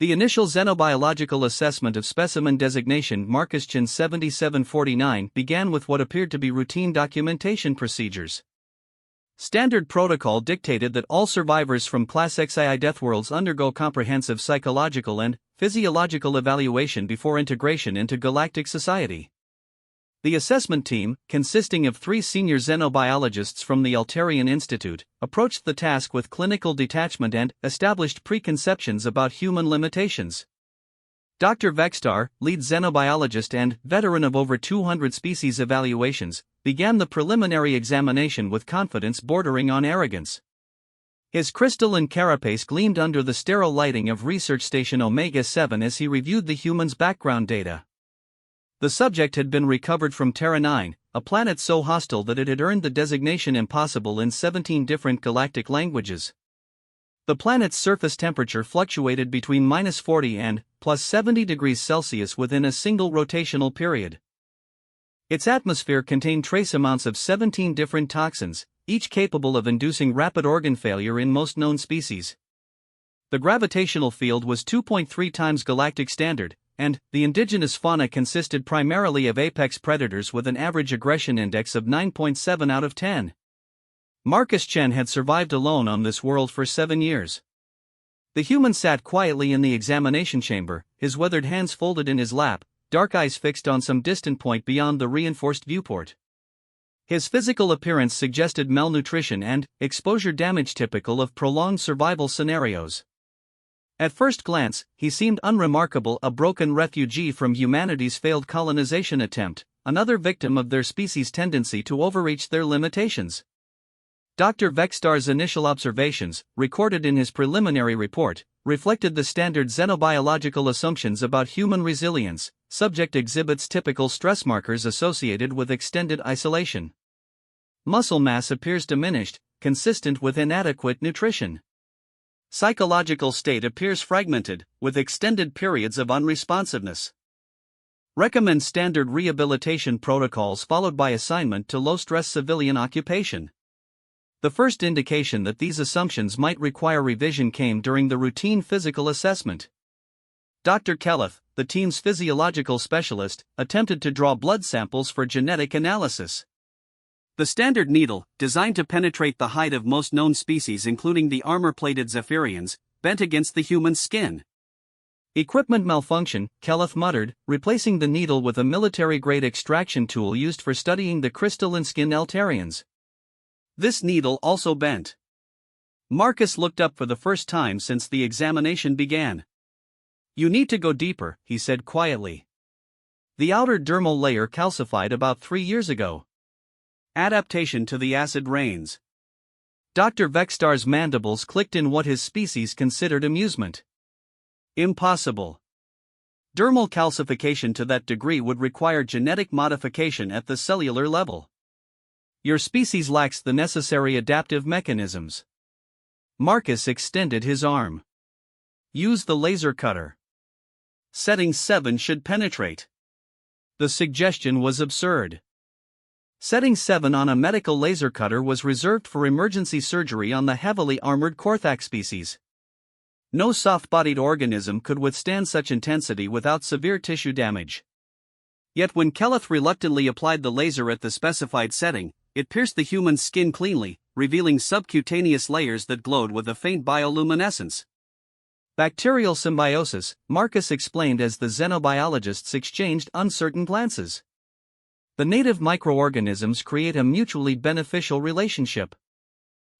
The initial xenobiological assessment of specimen designation Marcus-Chan 7749 began with what appeared to be routine documentation procedures. Standard protocol dictated that all survivors from Class XII Deathworlds undergo comprehensive psychological and physiological evaluation before integration into galactic society. The assessment team, consisting of 3 senior xenobiologists from the Altarian Institute, approached the task with clinical detachment and established preconceptions about human limitations. Dr. Vextar, lead xenobiologist and veteran of over 200 species evaluations, began the preliminary examination with confidence bordering on arrogance. His crystalline carapace gleamed under the sterile lighting of Research Station Omega-7 as he reviewed the human's background data. The subject had been recovered from Terra 9, a planet so hostile that it had earned the designation impossible in 17 different galactic languages. The planet's surface temperature fluctuated between -40 and +70 degrees Celsius within a single rotational period. Its atmosphere contained trace amounts of 17 different toxins, each capable of inducing rapid organ failure in most known species. The gravitational field was 2.3 times galactic standard, and the indigenous fauna consisted primarily of apex predators with an average aggression index of 9.7 out of 10. Marcus-Chan had survived alone on this world for 7 years. The human sat quietly in the examination chamber, his weathered hands folded in his lap, dark eyes fixed on some distant point beyond the reinforced viewport. His physical appearance suggested malnutrition and exposure damage typical of prolonged survival scenarios. At first glance, he seemed unremarkable, a broken refugee from humanity's failed colonization attempt, another victim of their species' tendency to overreach their limitations. Dr. Vextar's initial observations, recorded in his preliminary report, reflected the standard xenobiological assumptions about human resilience. Subject exhibits typical stress markers associated with extended isolation. Muscle mass appears diminished, consistent with inadequate nutrition. Psychological state appears fragmented, with extended periods of unresponsiveness. Recommend standard rehabilitation protocols followed by assignment to low-stress civilian occupation. The first indication that these assumptions might require revision came during the routine physical assessment. Dr. Kelleth, the team's physiological specialist, attempted to draw blood samples for genetic analysis. The standard needle, designed to penetrate the hide of most known species including the armor-plated Zephyrians, bent against the human skin. Equipment malfunction, Kelleth muttered, replacing the needle with a military-grade extraction tool used for studying the crystalline-skinned Altarians. This needle also bent. Marcus looked up for the first time since the examination began. "You need to go deeper," he said quietly. "The outer dermal layer calcified about 3 years ago. Adaptation to the acid rains." Dr. Vextar's mandibles clicked in what his species considered amusement. "Impossible. Dermal calcification to that degree would require genetic modification at the cellular level. Your species lacks the necessary adaptive mechanisms." Marcus extended his arm. "Use the laser cutter. Setting 7 should penetrate." The suggestion was absurd. Setting 7 on a medical laser cutter was reserved for emergency surgery on the heavily armored Korthak species. No soft-bodied organism could withstand such intensity without severe tissue damage. Yet when Kelleth reluctantly applied the laser at the specified setting, it pierced the human skin cleanly, revealing subcutaneous layers that glowed with a faint bioluminescence. "Bacterial symbiosis," Marcus explained as the xenobiologists exchanged uncertain glances. "The native microorganisms create a mutually beneficial relationship.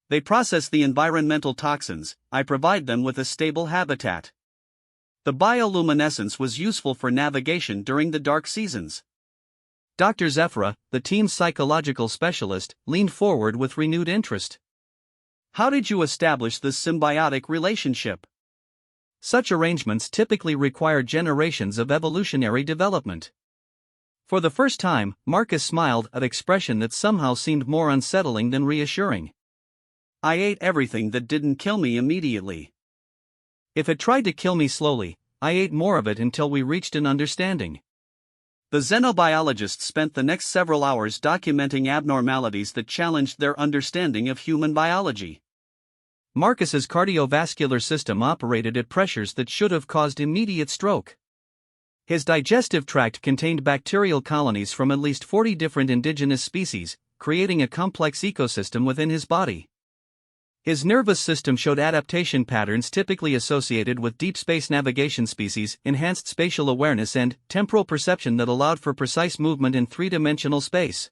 They process the environmental toxins, I provide them with a stable habitat. The bioluminescence was useful for navigation during the dark seasons." Dr. Zefra, the team's psychological specialist, leaned forward with renewed interest. "How did you establish this symbiotic relationship?" Such arrangements typically require generations of evolutionary development. For the first time, Marcus smiled, an expression that somehow seemed more unsettling than reassuring. "I ate everything that didn't kill me immediately. If it tried to kill me slowly, I ate more of it until we reached an understanding." The xenobiologists spent the next several hours documenting abnormalities that challenged their understanding of human biology. Marcus's cardiovascular system operated at pressures that should have caused immediate stroke. His digestive tract contained bacterial colonies from at least 40 different indigenous species, creating a complex ecosystem within his body. His nervous system showed adaptation patterns typically associated with deep space navigation species, enhanced spatial awareness, and temporal perception that allowed for precise movement in three-dimensional space.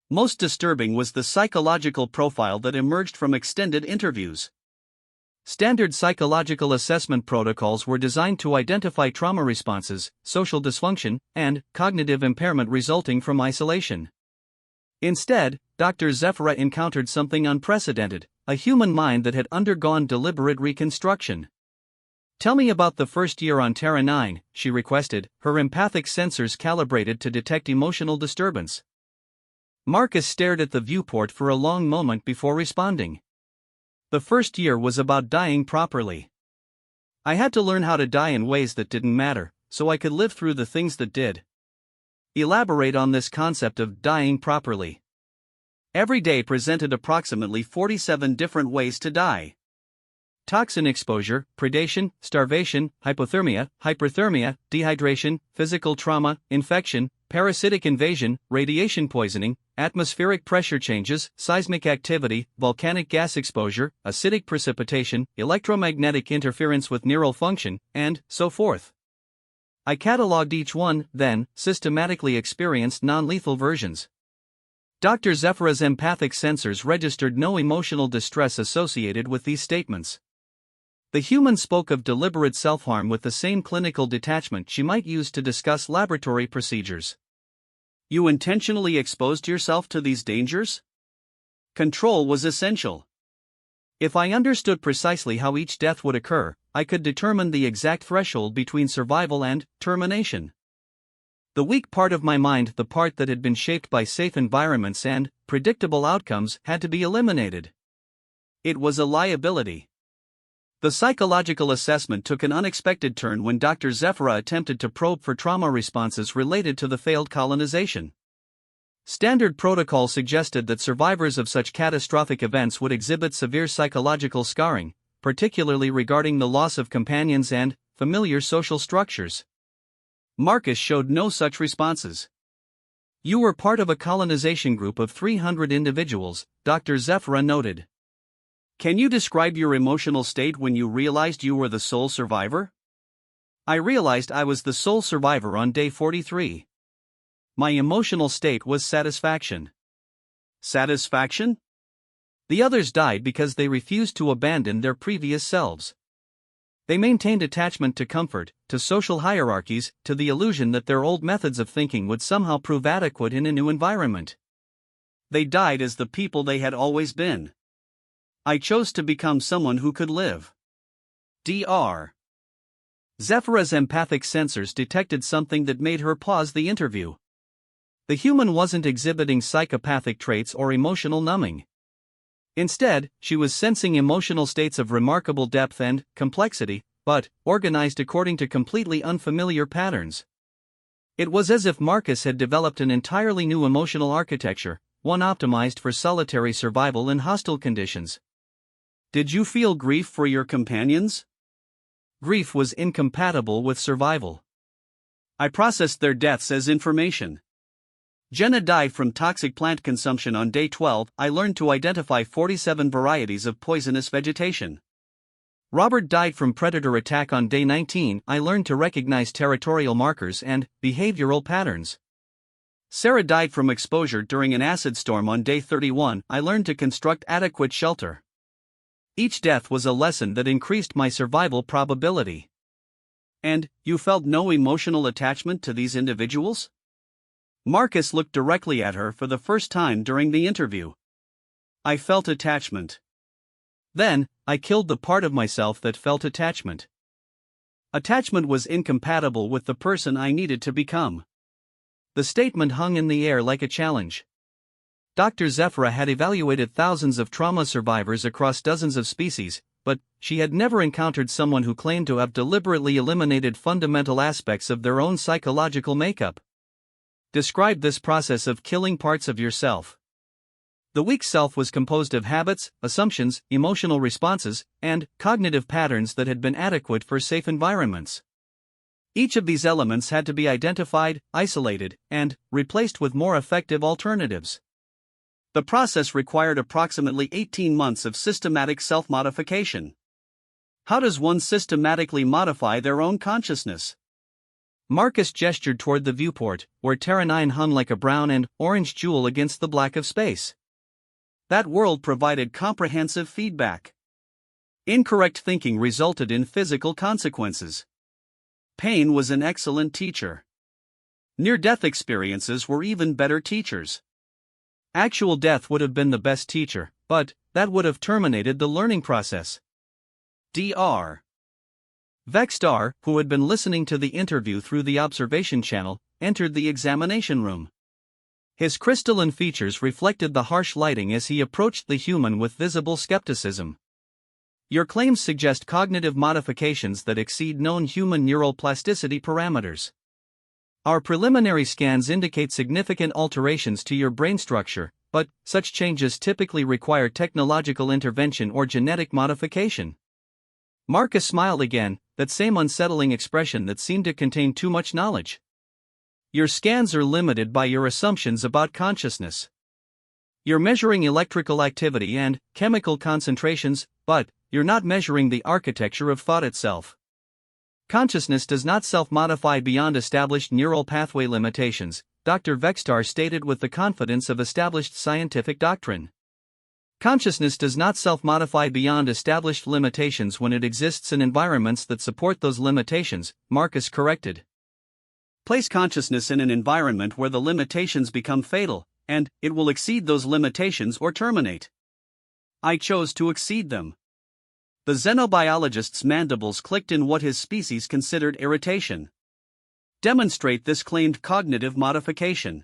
Most disturbing was the psychological profile that emerged from extended interviews. Standard psychological assessment protocols were designed to identify trauma responses, social dysfunction, and cognitive impairment resulting from isolation. Instead, Dr. Zephyra encountered something unprecedented, a human mind that had undergone deliberate reconstruction. "Tell me about the first year on Terra 9, she requested, her empathic sensors calibrated to detect emotional disturbance. Marcus stared at the viewport for a long moment before responding. "The first year was about dying properly. I had to learn how to die in ways that didn't matter, so I could live through the things that did." Elaborate on this concept of dying properly. Every day presented approximately 47 different ways to die. Toxin exposure, predation, starvation, hypothermia, hyperthermia, dehydration, physical trauma, infection, parasitic invasion, radiation poisoning, atmospheric pressure changes, seismic activity, volcanic gas exposure, acidic precipitation, electromagnetic interference with neural function, and so forth. I catalogued each one, then systematically experienced non-lethal versions. Dr. Zephyra's empathic sensors registered no emotional distress associated with these statements. The human spoke of deliberate self-harm with the same clinical detachment she might use to discuss laboratory procedures. "You intentionally exposed yourself to these dangers?" Control was essential. If I understood precisely how each death would occur, I could determine the exact threshold between survival and termination. The weak part of my mind, the part that had been shaped by safe environments and predictable outcomes, had to be eliminated. It was a liability. The psychological assessment took an unexpected turn when Dr. Zephyra attempted to probe for trauma responses related to the failed colonization. Standard protocol suggested that survivors of such catastrophic events would exhibit severe psychological scarring, particularly regarding the loss of companions and familiar social structures. Marcus showed no such responses. "You were part of a colonization group of 300 individuals," Dr. Zephyra noted. "Can you describe your emotional state when you realized you were the sole survivor?" "I realized I was the sole survivor on day 43. My emotional state was satisfaction." Satisfaction? The others died because they refused to abandon their previous selves. They maintained attachment to comfort, to social hierarchies, to the illusion that their old methods of thinking would somehow prove adequate in a new environment. They died as the people they had always been. I chose to become someone who could live. Dr. Zephyra's empathic sensors detected something that made her pause the interview. The human wasn't exhibiting psychopathic traits or emotional numbing. Instead, she was sensing emotional states of remarkable depth and complexity, but organized according to completely unfamiliar patterns. It was as if Marcus had developed an entirely new emotional architecture, one optimized for solitary survival in hostile conditions. "Did you feel grief for your companions?" Grief was incompatible with survival. "I processed their deaths as information. Jenna died from toxic plant consumption on day 12. I learned to identify 47 varieties of poisonous vegetation. Robert died from predator attack on day 19. I learned to recognize territorial markers and behavioral patterns. Sarah died from exposure during an acid storm on day 31. I learned to construct adequate shelter. Each death was a lesson that increased my survival probability." "And you felt no emotional attachment to these individuals?" Marcus looked directly at her for the first time during the interview. "I felt attachment. Then, I killed the part of myself that felt attachment. Attachment was incompatible with the person I needed to become." The statement hung in the air like a challenge. Dr. Zephyra had evaluated thousands of trauma survivors across dozens of species, but she had never encountered someone who claimed to have deliberately eliminated fundamental aspects of their own psychological makeup. "Describe this process of killing parts of yourself." The weak self was composed of habits, assumptions, emotional responses, and cognitive patterns that had been adequate for safe environments. Each of these elements had to be identified, isolated, and replaced with more effective alternatives. The process required approximately 18 months of systematic self-modification. How does one systematically modify their own consciousness? Marcus gestured toward the viewport, where Terra 9 hung like a brown and orange jewel against the black of space. That world provided comprehensive feedback. Incorrect thinking resulted in physical consequences. Pain was an excellent teacher. Near-death experiences were even better teachers. Actual death would have been the best teacher, but that would have terminated the learning process. Dr. Vextar, who had been listening to the interview through the observation channel, entered the examination room. His crystalline features reflected the harsh lighting as he approached the human with visible skepticism. Your claims suggest cognitive modifications that exceed known human neural plasticity parameters. Our preliminary scans indicate significant alterations to your brain structure, but such changes typically require technological intervention or genetic modification. Marcus smiled again, that same unsettling expression that seemed to contain too much knowledge. Your scans are limited by your assumptions about consciousness. You're measuring electrical activity and chemical concentrations, but you're not measuring the architecture of thought itself. Consciousness does not self-modify beyond established neural pathway limitations, Dr. Vextar stated with the confidence of established scientific doctrine. Consciousness does not self-modify beyond established limitations when it exists in environments that support those limitations, Marcus corrected. Place consciousness in an environment where the limitations become fatal, and it will exceed those limitations or terminate. I chose to exceed them. The xenobiologist's mandibles clicked in what his species considered irritation. Demonstrate this claimed cognitive modification.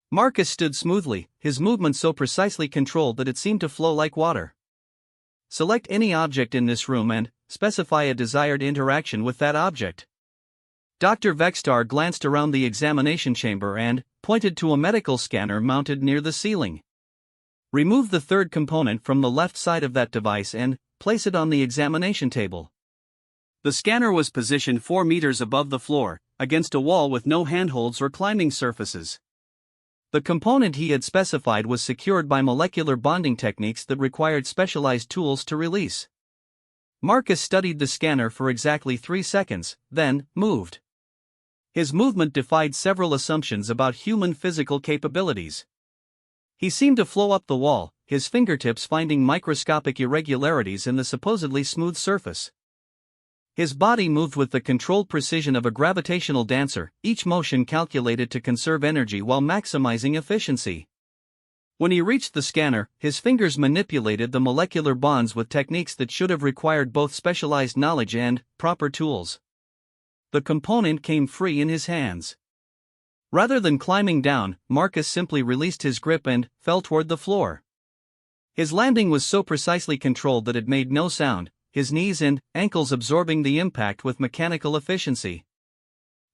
Marcus stood smoothly, his movement so precisely controlled that it seemed to flow like water. Select any object in this room and specify a desired interaction with that object. Dr. Vextar glanced around the examination chamber and pointed to a medical scanner mounted near the ceiling. Remove the third component from the left side of that device and place it on the examination table. The scanner was positioned 4 meters above the floor, against a wall with no handholds or climbing surfaces. The component he had specified was secured by molecular bonding techniques that required specialized tools to release. Marcus studied the scanner for exactly 3 seconds, then moved. His movement defied several assumptions about human physical capabilities. He seemed to flow up the wall, his fingertips finding microscopic irregularities in the supposedly smooth surface. His body moved with the controlled precision of a gravitational dancer, each motion calculated to conserve energy while maximizing efficiency. When he reached the scanner, his fingers manipulated the molecular bonds with techniques that should have required both specialized knowledge and proper tools. The component came free in his hands. Rather than climbing down, Marcus simply released his grip and fell toward the floor. His landing was so precisely controlled that it made no sound, his knees and ankles absorbing the impact with mechanical efficiency.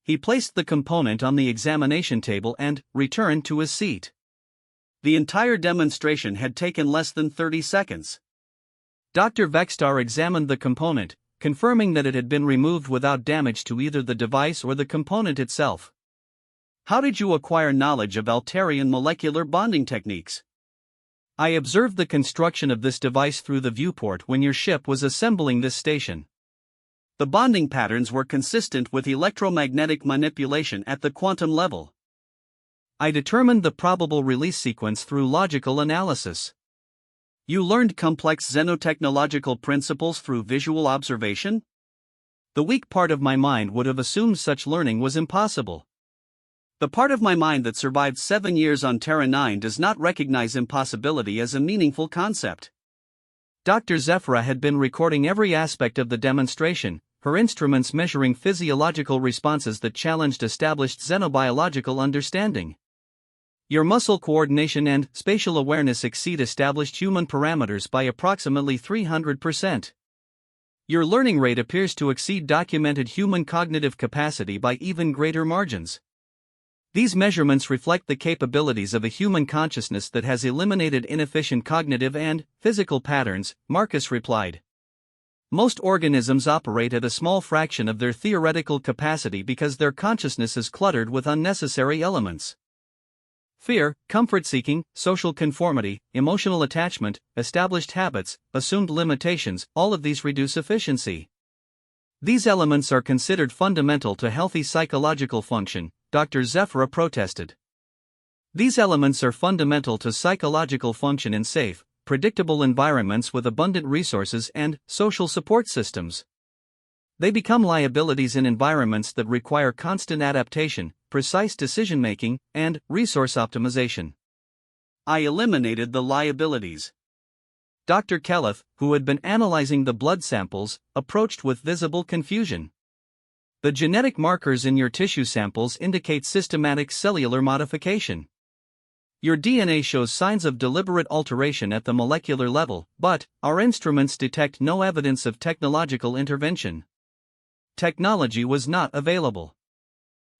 He placed the component on the examination table and returned to his seat. The entire demonstration had taken less than 30 seconds. Dr. Vextar examined the component, confirming that it had been removed without damage to either the device or the component itself. How did you acquire knowledge of Altarian molecular bonding techniques? I observed the construction of this device through the viewport when your ship was assembling this station. The bonding patterns were consistent with electromagnetic manipulation at the quantum level. I determined the probable release sequence through logical analysis. You learned complex xenotechnological principles through visual observation? The weak part of my mind would have assumed such learning was impossible. The part of my mind that survived 7 years on Terra 9 does not recognize impossibility as a meaningful concept. Dr. Zephyra had been recording every aspect of the demonstration, her instruments measuring physiological responses that challenged established xenobiological understanding. Your muscle coordination and spatial awareness exceed established human parameters by approximately 300%. Your learning rate appears to exceed documented human cognitive capacity by even greater margins. These measurements reflect the capabilities of a human consciousness that has eliminated inefficient cognitive and physical patterns, Marcus replied. Most organisms operate at a small fraction of their theoretical capacity because their consciousness is cluttered with unnecessary elements. Fear, comfort-seeking, social conformity, emotional attachment, established habits, assumed limitations, all of these reduce efficiency. These elements are considered fundamental to healthy psychological function, Dr. Zeffira protested. These elements are fundamental to psychological function in safe, predictable environments with abundant resources and social support systems. They become liabilities in environments that require constant adaptation, precise decision-making, and resource optimization. I eliminated the liabilities. Dr. Kelleth, who had been analyzing the blood samples, approached with visible confusion. The genetic markers in your tissue samples indicate systematic cellular modification. Your DNA shows signs of deliberate alteration at the molecular level, but our instruments detect no evidence of technological intervention. Technology was not available.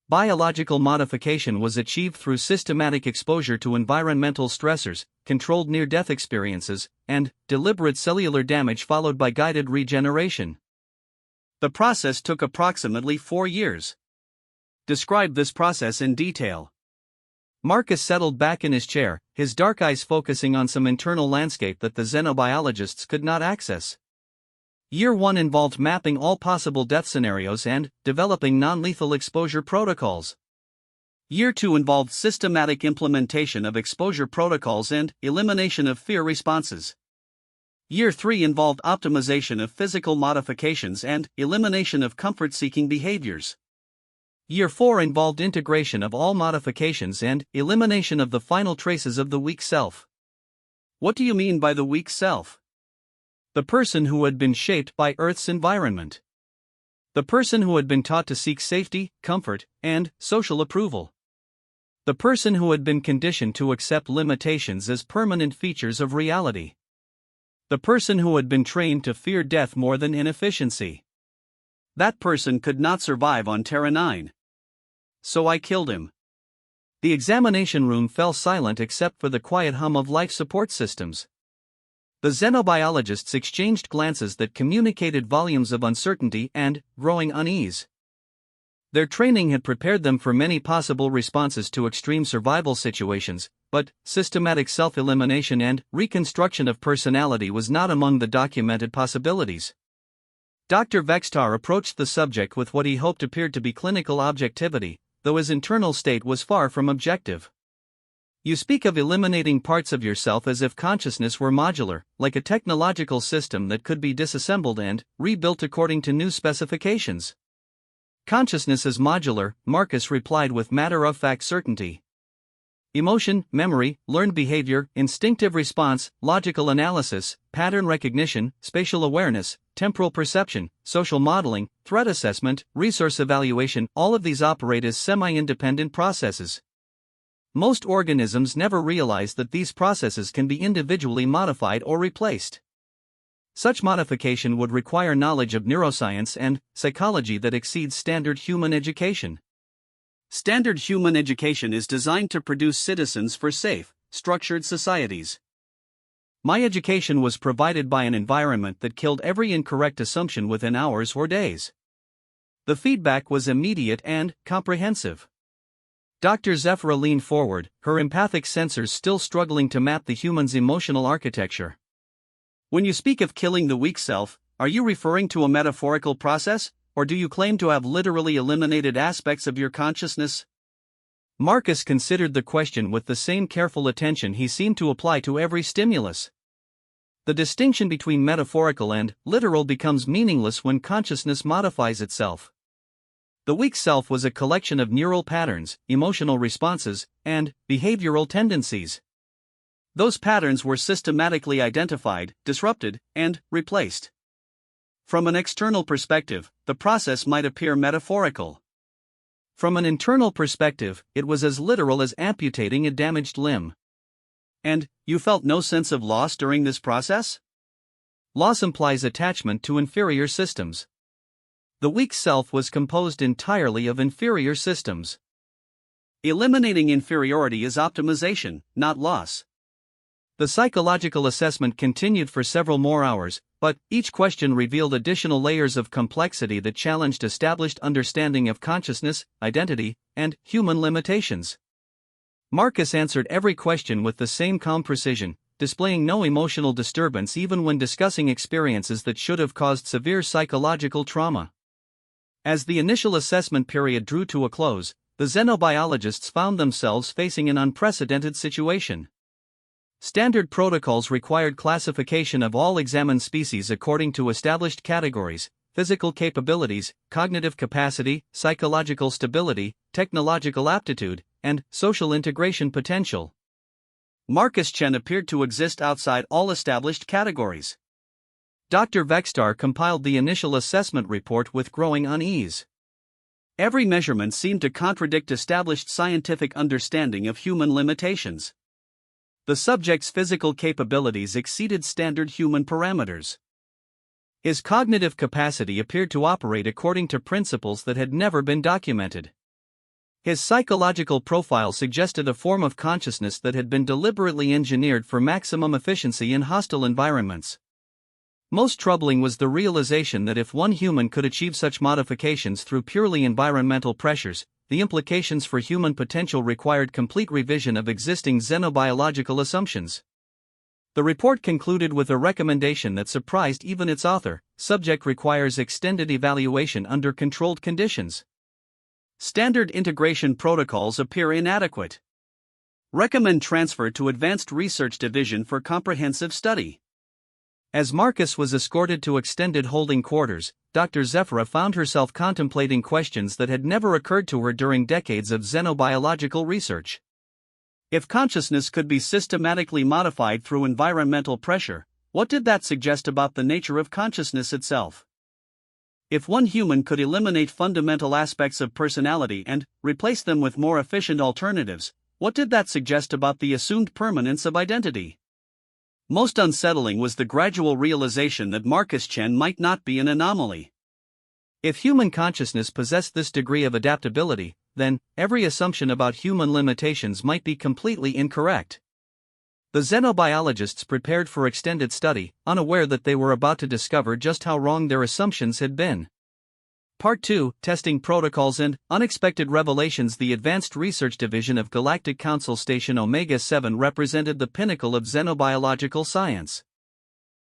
Biological modification was achieved through systematic exposure to environmental stressors, controlled near-death experiences, and deliberate cellular damage followed by guided regeneration. The process took approximately 4 years. Describe this process in detail. Marcus settled back in his chair, his dark eyes focusing on some internal landscape that the xenobiologists could not access. Year 1 involved mapping all possible death scenarios and developing non-lethal exposure protocols. Year 2 involved systematic implementation of exposure protocols and elimination of fear responses. Year 3 involved optimization of physical modifications and elimination of comfort-seeking behaviors. Year 4 involved integration of all modifications and elimination of the final traces of the weak self. What do you mean by the weak self? The person who had been shaped by Earth's environment. The person who had been taught to seek safety, comfort, and social approval. The person who had been conditioned to accept limitations as permanent features of reality. The person who had been trained to fear death more than inefficiency. That person could not survive on Terra 9. So I killed him. The examination room fell silent except for the quiet hum of life support systems. The xenobiologists exchanged glances that communicated volumes of uncertainty and growing unease. Their training had prepared them for many possible responses to extreme survival situations, but systematic self-elimination and reconstruction of personality was not among the documented possibilities. Dr. Vextar approached the subject with what he hoped appeared to be clinical objectivity, though his internal state was far from objective. You speak of eliminating parts of yourself as if consciousness were modular, like a technological system that could be disassembled and rebuilt according to new specifications. Consciousness is modular, Marcus replied with matter-of-fact certainty. Emotion, memory, learned behavior, instinctive response, logical analysis, pattern recognition, spatial awareness, temporal perception, social modeling, threat assessment, resource evaluation, all of these operate as semi-independent processes. Most organisms never realize that these processes can be individually modified or replaced. Such modification would require knowledge of neuroscience and psychology that exceeds standard human education. Standard human education is designed to produce citizens for safe, structured societies. My education was provided by an environment that killed every incorrect assumption within hours or days. The feedback was immediate and comprehensive. Dr. Zeffira leaned forward, her empathic sensors still struggling to map the human's emotional architecture. When you speak of killing the weak self, are you referring to a metaphorical process, or do you claim to have literally eliminated aspects of your consciousness? Marcus considered the question with the same careful attention he seemed to apply to every stimulus. The distinction between metaphorical and literal becomes meaningless when consciousness modifies itself. The weak self was a collection of neural patterns, emotional responses, and behavioral tendencies. Those patterns were systematically identified, disrupted, and replaced. From an external perspective, the process might appear metaphorical. From an internal perspective, it was as literal as amputating a damaged limb. And, you felt no sense of loss during this process? Loss implies attachment to inferior systems. The weak self was composed entirely of inferior systems. Eliminating inferiority is optimization, not loss. The psychological assessment continued for several more hours, but each question revealed additional layers of complexity that challenged established understanding of consciousness, identity, and human limitations. Marcus answered every question with the same calm precision, displaying no emotional disturbance even when discussing experiences that should have caused severe psychological trauma. As the initial assessment period drew to a close, the xenobiologists found themselves facing an unprecedented situation. Standard protocols required classification of all examined species according to established categories: physical capabilities, cognitive capacity, psychological stability, technological aptitude, and social integration potential. Marcus Chen appeared to exist outside all established categories. Dr. Vextar compiled the initial assessment report with growing unease. Every measurement seemed to contradict established scientific understanding of human limitations. The subject's physical capabilities exceeded standard human parameters. His cognitive capacity appeared to operate according to principles that had never been documented. His psychological profile suggested a form of consciousness that had been deliberately engineered for maximum efficiency in hostile environments. Most troubling was the realization that if one human could achieve such modifications through purely environmental pressures, the implications for human potential required complete revision of existing xenobiological assumptions. The report concluded with a recommendation that surprised even its author: subject requires extended evaluation under controlled conditions. Standard integration protocols appear inadequate. Recommend transfer to Advanced Research Division for comprehensive study. As Marcus was escorted to extended holding quarters, Dr. Zephyra found herself contemplating questions that had never occurred to her during decades of xenobiological research. If consciousness could be systematically modified through environmental pressure, what did that suggest about the nature of consciousness itself? If one human could eliminate fundamental aspects of personality and replace them with more efficient alternatives, what did that suggest about the assumed permanence of identity? Most unsettling was the gradual realization that Marcus Chen might not be an anomaly. If human consciousness possessed this degree of adaptability, then every assumption about human limitations might be completely incorrect. The xenobiologists prepared for extended study, unaware that they were about to discover just how wrong their assumptions had been. Part 2, Testing Protocols and Unexpected Revelations. The Advanced Research Division of Galactic Council Station Omega-7 represented the pinnacle of xenobiological science.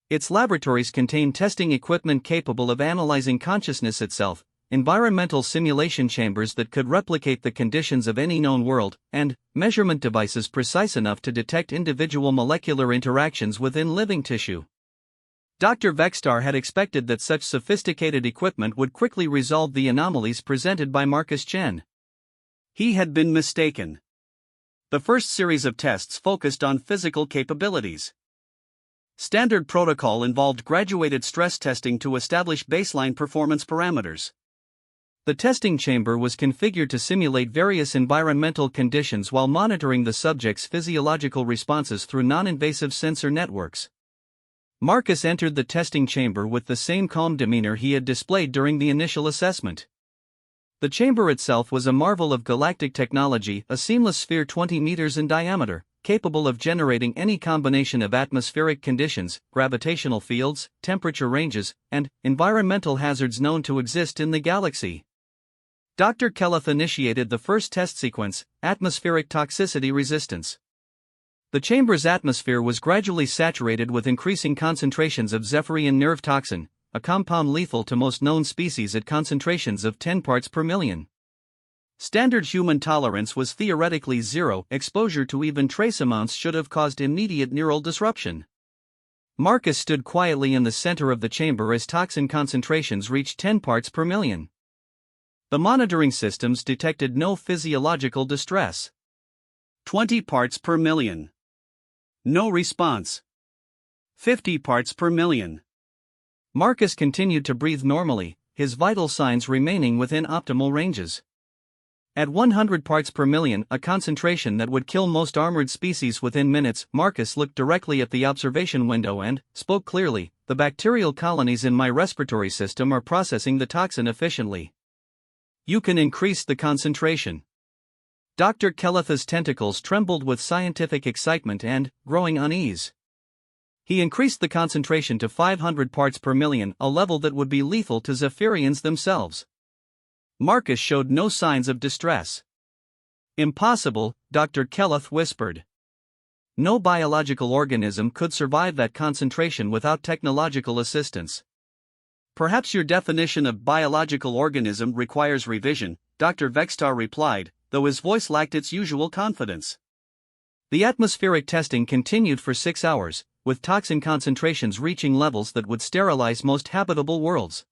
Its laboratories contained testing equipment capable of analyzing consciousness itself, environmental simulation chambers that could replicate the conditions of any known world, and measurement devices precise enough to detect individual molecular interactions within living tissue. Dr. Vextar had expected that such sophisticated equipment would quickly resolve the anomalies presented by Marcus Chen. He had been mistaken. The first series of tests focused on physical capabilities. Standard protocol involved graduated stress testing to establish baseline performance parameters. The testing chamber was configured to simulate various environmental conditions while monitoring the subject's physiological responses through non-invasive sensor networks. Marcus entered the testing chamber with the same calm demeanor he had displayed during the initial assessment. The chamber itself was a marvel of galactic technology, a seamless sphere 20 meters in diameter, capable of generating any combination of atmospheric conditions, gravitational fields, temperature ranges, and environmental hazards known to exist in the galaxy. Dr. Kelleth initiated the first test sequence: atmospheric toxicity resistance. The chamber's atmosphere was gradually saturated with increasing concentrations of Zephyrian nerve toxin, a compound lethal to most known species at concentrations of 10 parts per million. Standard human tolerance was theoretically zero. Exposure to even trace amounts should have caused immediate neural disruption. Marcus stood quietly in the center of the chamber as toxin concentrations reached 10 parts per million. The monitoring systems detected no physiological distress. 20 parts per million. No response. 50 parts per million. Marcus continued to breathe normally, his vital signs remaining within optimal ranges. At 100 parts per million, a concentration that would kill most armored species within minutes, Marcus looked directly at the observation window and spoke clearly: "The bacterial colonies in my respiratory system are processing the toxin efficiently. You can increase the concentration." Dr. Kelleth's tentacles trembled with scientific excitement and growing unease. He increased the concentration to 500 parts per million, a level that would be lethal to Zephyrians themselves. Marcus showed no signs of distress. "Impossible," Dr. Kelleth whispered. "No biological organism could survive that concentration without technological assistance." "Perhaps your definition of biological organism requires revision," Dr. Vextar replied, though his voice lacked its usual confidence. The atmospheric testing continued for 6 hours, with toxin concentrations reaching levels that would sterilize most habitable worlds.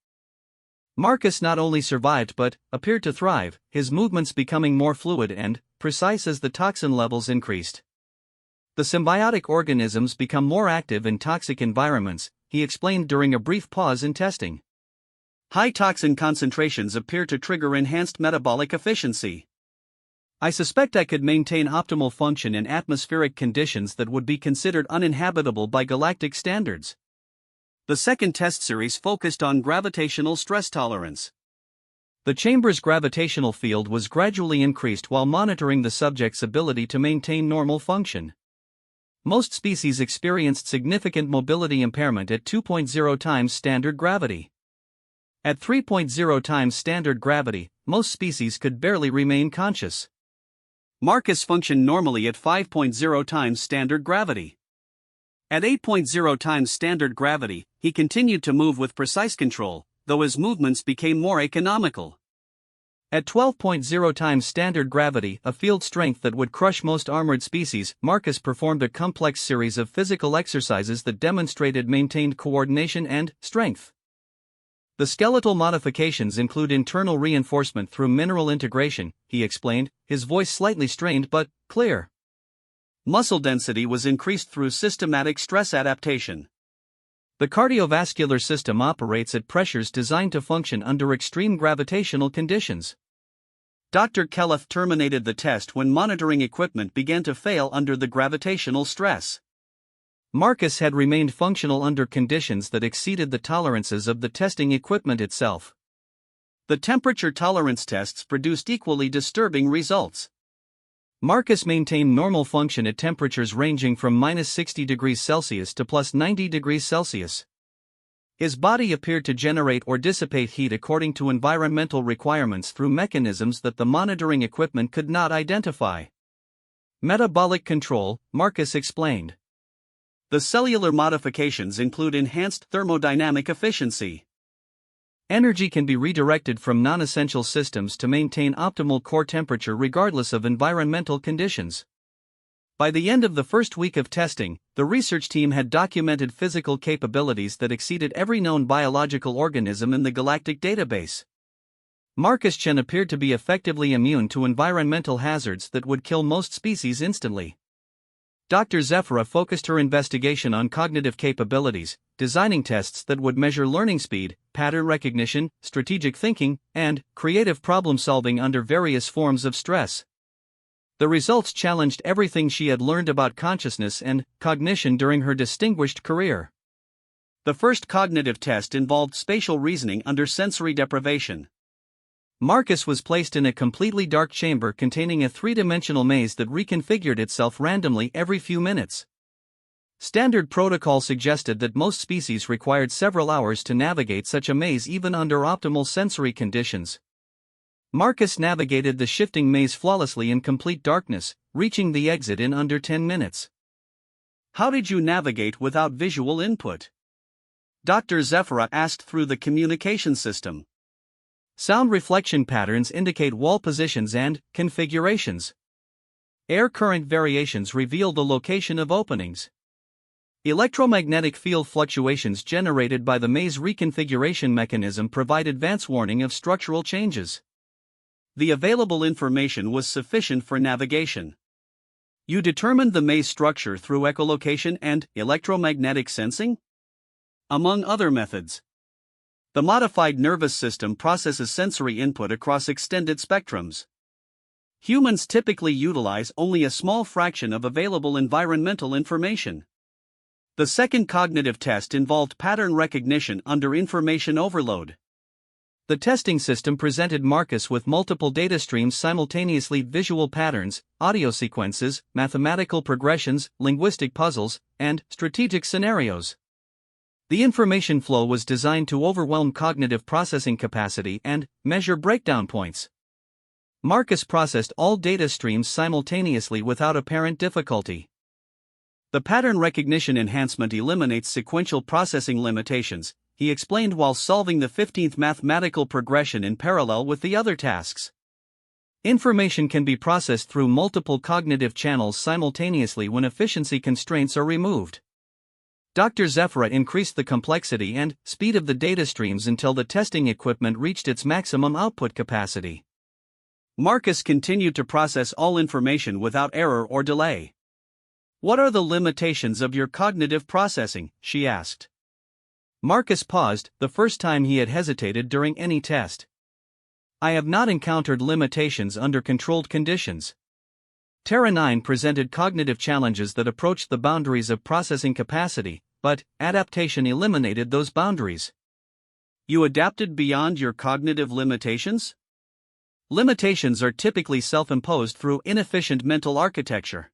Marcus not only survived but appeared to thrive, his movements becoming more fluid and precise as the toxin levels increased. "The symbiotic organisms become more active in toxic environments," he explained during a brief pause in testing. "High toxin concentrations appear to trigger enhanced metabolic efficiency. I suspect I could maintain optimal function in atmospheric conditions that would be considered uninhabitable by galactic standards." The second test series focused on gravitational stress tolerance. The chamber's gravitational field was gradually increased while monitoring the subject's ability to maintain normal function. Most species experienced significant mobility impairment at 2.0 times standard gravity. At 3.0 times standard gravity, most species could barely remain conscious. Marcus functioned normally at 5.0 times standard gravity. At 8.0 times standard gravity, he continued to move with precise control, though his movements became more economical. At 12.0 times standard gravity, a field strength that would crush most armored species, Marcus performed a complex series of physical exercises that demonstrated maintained coordination and strength. "The skeletal modifications include internal reinforcement through mineral integration," he explained, his voice slightly strained but clear. "Muscle density was increased through systematic stress adaptation. The cardiovascular system operates at pressures designed to function under extreme gravitational conditions." Dr. Kelleth terminated the test when monitoring equipment began to fail under the gravitational stress. Marcus had remained functional under conditions that exceeded the tolerances of the testing equipment itself. The temperature tolerance tests produced equally disturbing results. Marcus maintained normal function at temperatures ranging from -60 degrees Celsius to +90 degrees Celsius. His body appeared to generate or dissipate heat according to environmental requirements through mechanisms that the monitoring equipment could not identify. "Metabolic control," Marcus explained. "The cellular modifications include enhanced thermodynamic efficiency. Energy can be redirected from non-essential systems to maintain optimal core temperature regardless of environmental conditions." By the end of the first week of testing, the research team had documented physical capabilities that exceeded every known biological organism in the galactic database. Marcus Chen appeared to be effectively immune to environmental hazards that would kill most species instantly. Dr. Zephyra focused her investigation on cognitive capabilities, designing tests that would measure learning speed, pattern recognition, strategic thinking, and creative problem-solving under various forms of stress. The results challenged everything she had learned about consciousness and cognition during her distinguished career. The first cognitive test involved spatial reasoning under sensory deprivation. Marcus was placed in a completely dark chamber containing a three-dimensional maze that reconfigured itself randomly every few minutes. Standard protocol suggested that most species required several hours to navigate such a maze even under optimal sensory conditions. Marcus navigated the shifting maze flawlessly in complete darkness, reaching the exit in under 10 minutes. "How did you navigate without visual input?" Dr. Zephyra asked through the communication system. "Sound reflection patterns indicate wall positions and configurations. Air current variations reveal the location of openings. Electromagnetic field fluctuations generated by the maze reconfiguration mechanism provide advance warning of structural changes. The available information was sufficient for navigation. You determined the maze structure through echolocation and electromagnetic sensing? Among other methods. The modified nervous system processes sensory input across extended spectrums. Humans typically utilize only a small fraction of available environmental information. The second cognitive test involved pattern recognition under information overload. The testing system presented Marcus with multiple data streams simultaneously: visual patterns, audio sequences, mathematical progressions, linguistic puzzles, and strategic scenarios. The information flow was designed to overwhelm cognitive processing capacity and measure breakdown points. Marcus processed all data streams simultaneously without apparent difficulty. The pattern recognition enhancement eliminates sequential processing limitations, he explained while solving the 15th mathematical progression in parallel with the other tasks. Information can be processed through multiple cognitive channels simultaneously when efficiency constraints are removed. Dr. Zephra increased the complexity and speed of the data streams until the testing equipment reached its maximum output capacity. Marcus continued to process all information without error or delay. "What are the limitations of your cognitive processing?" she asked. Marcus paused, the first time he had hesitated during any test. "I have not encountered limitations under controlled conditions." Terra 9 presented cognitive challenges that approached the boundaries of processing capacity, but adaptation eliminated those boundaries. "You adapted beyond your cognitive limitations?" Limitations are typically self-imposed through inefficient mental architecture.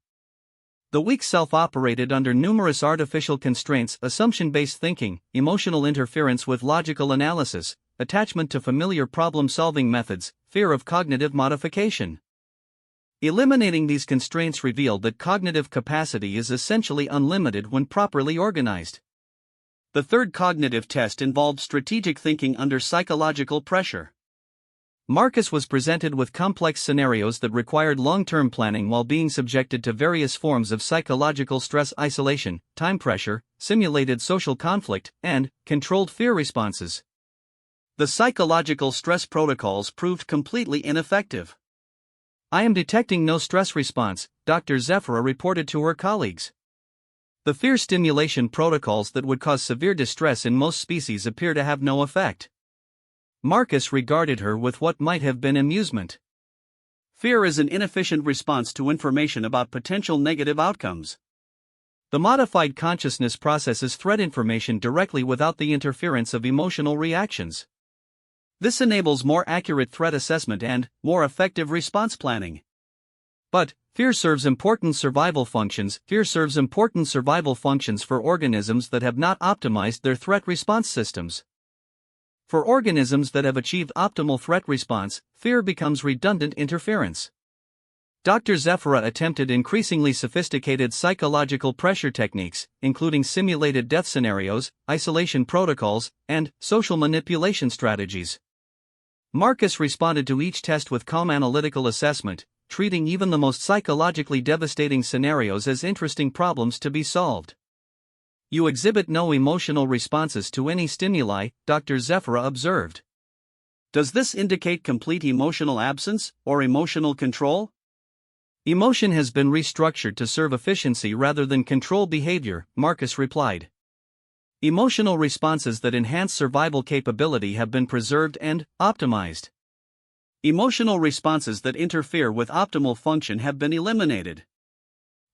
The weak self operated under numerous artificial constraints: assumption-based thinking, emotional interference with logical analysis, attachment to familiar problem-solving methods, fear of cognitive modification. Eliminating these constraints revealed that cognitive capacity is essentially unlimited when properly organized. The third cognitive test involved strategic thinking under psychological pressure. Marcus was presented with complex scenarios that required long-term planning while being subjected to various forms of psychological stress: isolation, time pressure, simulated social conflict, and controlled fear responses. The psychological stress protocols proved completely ineffective. "I am detecting no stress response," Dr. Zephra reported to her colleagues. The fear stimulation protocols that would cause severe distress in most species appear to have no effect. Marcus regarded her with what might have been amusement. "Fear is an inefficient response to information about potential negative outcomes. The modified consciousness processes threat information directly without the interference of emotional reactions. This enables more accurate threat assessment and more effective response planning. But fear serves important survival functions for organisms that have not optimized their threat response systems. For organisms that have achieved optimal threat response, fear becomes redundant interference." Dr. Zephra attempted increasingly sophisticated psychological pressure techniques, including simulated death scenarios, isolation protocols, and social manipulation strategies. Marcus responded to each test with calm analytical assessment, treating even the most psychologically devastating scenarios as interesting problems to be solved. "You exhibit no emotional responses to any stimuli," Dr. Zephra observed. "Does this indicate complete emotional absence, or emotional control?" "Emotion has been restructured to serve efficiency rather than control behavior," Marcus replied. "Emotional responses that enhance survival capability have been preserved and optimized. Emotional responses that interfere with optimal function have been eliminated."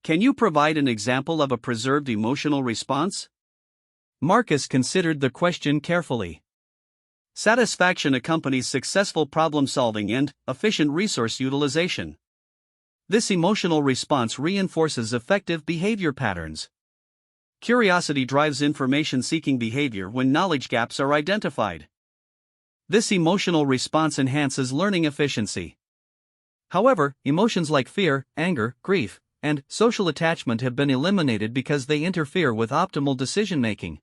"Can you provide an example of a preserved emotional response?" Marcus considered the question carefully. "Satisfaction accompanies successful problem-solving and efficient resource utilization. This emotional response reinforces effective behavior patterns. Curiosity drives information-seeking behavior when knowledge gaps are identified. This emotional response enhances learning efficiency. However, emotions like fear, anger, grief, and social attachment have been eliminated because they interfere with optimal decision-making."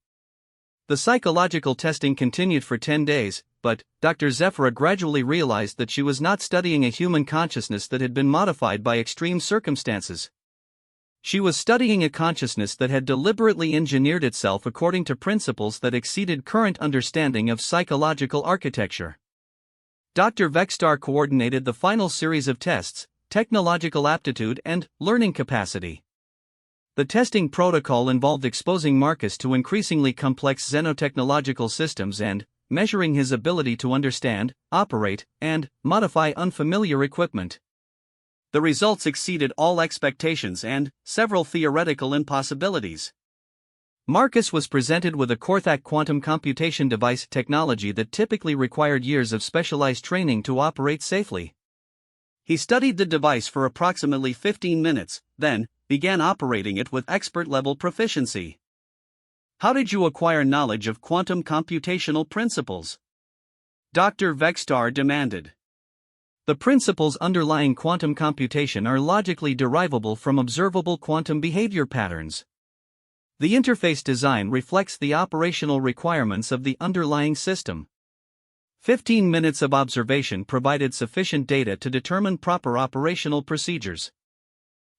The psychological testing continued for 10 days, but Dr. Zephra gradually realized that she was not studying a human consciousness that had been modified by extreme circumstances. She was studying a consciousness that had deliberately engineered itself according to principles that exceeded current understanding of psychological architecture. Dr. Vextar coordinated the final series of tests: technological aptitude and learning capacity. The testing protocol involved exposing Marcus to increasingly complex xenotechnological systems and measuring his ability to understand, operate, and modify unfamiliar equipment. The results exceeded all expectations and several theoretical impossibilities. Marcus was presented with a Korthak quantum computation device technology that typically required years of specialized training to operate safely. He studied the device for approximately 15 minutes, then began operating it with expert-level proficiency. How did you acquire knowledge of quantum computational principles? Dr. Vextar demanded. The principles underlying quantum computation are logically derivable from observable quantum behavior patterns. The interface design reflects the operational requirements of the underlying system. 15 minutes of observation provided sufficient data to determine proper operational procedures.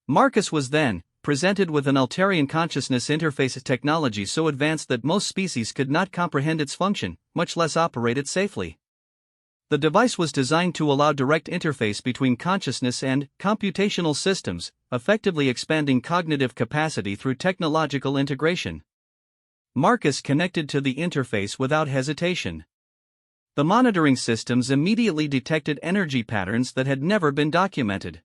Marcus was then presented with an Altarian consciousness interface technology so advanced that most species could not comprehend its function, much less operate it safely. The device was designed to allow direct interface between consciousness and computational systems, effectively expanding cognitive capacity through technological integration. Marcus connected to the interface without hesitation. The monitoring systems immediately detected energy patterns that had never been documented.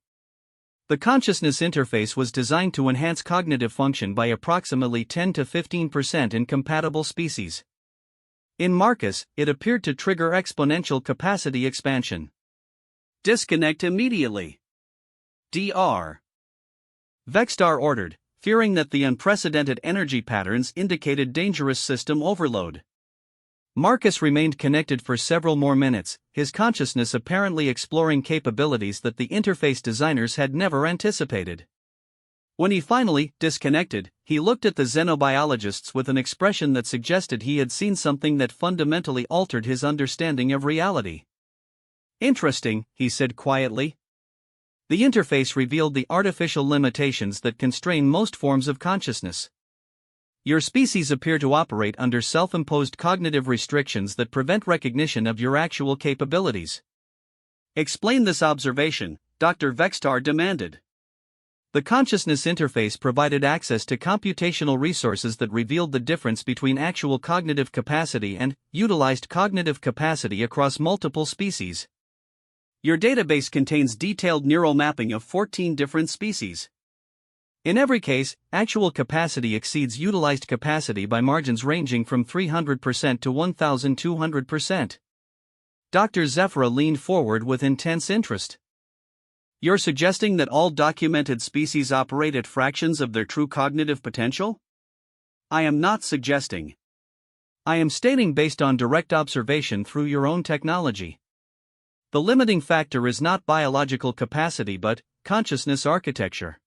The consciousness interface was designed to enhance cognitive function by approximately 10 to 15% in compatible species. In Marcus, it appeared to trigger exponential capacity expansion. Disconnect immediately. Dr. Vextar ordered, fearing that the unprecedented energy patterns indicated dangerous system overload. Marcus remained connected for several more minutes, his consciousness apparently exploring capabilities that the interface designers had never anticipated. When he finally disconnected, he looked at the xenobiologists with an expression that suggested he had seen something that fundamentally altered his understanding of reality. "Interesting," he said quietly. The interface revealed the artificial limitations that constrain most forms of consciousness. Your species appear to operate under self-imposed cognitive restrictions that prevent recognition of your actual capabilities. Explain this observation, Dr. Vextar demanded. The consciousness interface provided access to computational resources that revealed the difference between actual cognitive capacity and utilized cognitive capacity across multiple species. Your database contains detailed neural mapping of 14 different species. In every case, actual capacity exceeds utilized capacity by margins ranging from 300% to 1,200%. Dr. Zephyra leaned forward with intense interest. You're suggesting that all documented species operate at fractions of their true cognitive potential? I am not suggesting. I am stating based on direct observation through your own technology. The limiting factor is not biological capacity but consciousness architecture.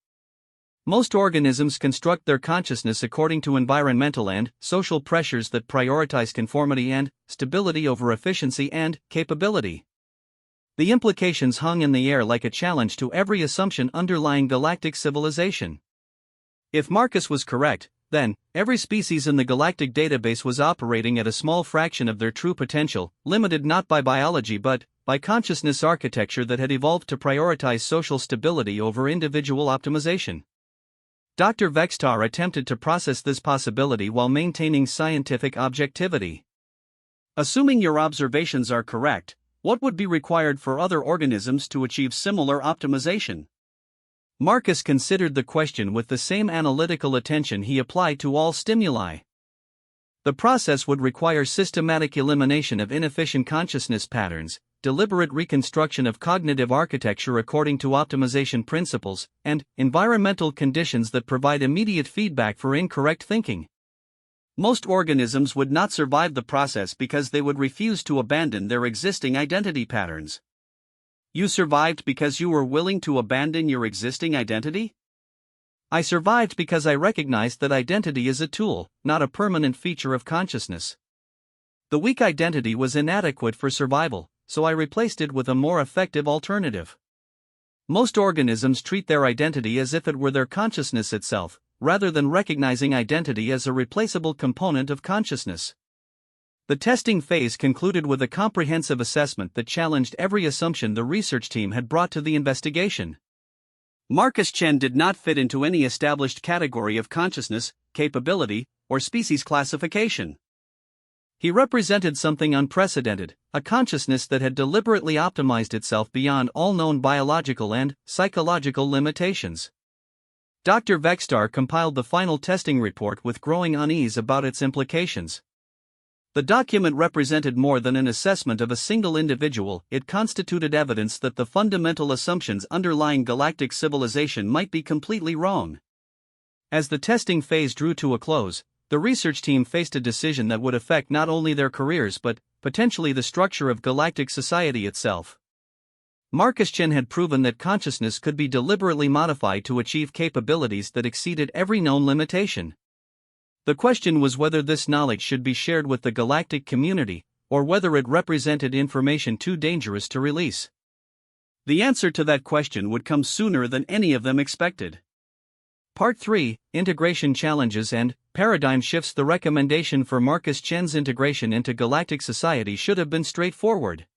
Most organisms construct their consciousness according to environmental and social pressures that prioritize conformity and stability over efficiency and capability. The implications hung in the air like a challenge to every assumption underlying galactic civilization. If Marcus was correct, then every species in the galactic database was operating at a small fraction of their true potential, limited not by biology but by consciousness architecture that had evolved to prioritize social stability over individual optimization. Dr. Vextar attempted to process this possibility while maintaining scientific objectivity. Assuming your observations are correct, what would be required for other organisms to achieve similar optimization? Marcus considered the question with the same analytical attention he applied to all stimuli. The process would require systematic elimination of inefficient consciousness patterns, deliberate reconstruction of cognitive architecture according to optimization principles, and environmental conditions that provide immediate feedback for incorrect thinking. Most organisms would not survive the process because they would refuse to abandon their existing identity patterns. You survived because you were willing to abandon your existing identity? I survived because I recognized that identity is a tool, not a permanent feature of consciousness. The weak identity was inadequate for survival, so I replaced it with a more effective alternative. Most organisms treat their identity as if it were their consciousness itself, rather than recognizing identity as a replaceable component of consciousness. The testing phase concluded with a comprehensive assessment that challenged every assumption the research team had brought to the investigation. Marcus Chen did not fit into any established category of consciousness, capability, or species classification. He represented something unprecedented, a consciousness that had deliberately optimized itself beyond all known biological and psychological limitations. Dr. Vextar compiled the final testing report with growing unease about its implications. The document represented more than an assessment of a single individual, it constituted evidence that the fundamental assumptions underlying galactic civilization might be completely wrong. As the testing phase drew to a close, the research team faced a decision that would affect not only their careers but, potentially, the structure of galactic society itself. Marcus Chen had proven that consciousness could be deliberately modified to achieve capabilities that exceeded every known limitation. The question was whether this knowledge should be shared with the galactic community, or whether it represented information too dangerous to release. The answer to that question would come sooner than any of them expected. Part 3, Integration Challenges and Paradigm Shifts. The recommendation for Marcus Chen's integration into galactic society should have been straightforward.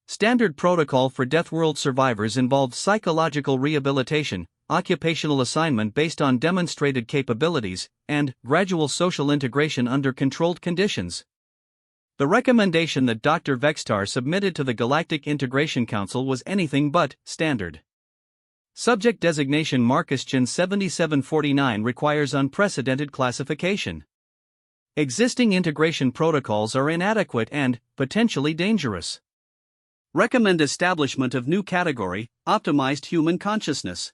Standard protocol for Deathworld survivors involved psychological rehabilitation, occupational assignment based on demonstrated capabilities, and gradual social integration under controlled conditions. The recommendation that Dr. Vextar submitted to the Galactic Integration Council was anything but standard. Subject designation Marcus Chen 7749 requires unprecedented classification. Existing integration protocols are inadequate and potentially dangerous. Recommend establishment of new category, optimized human consciousness.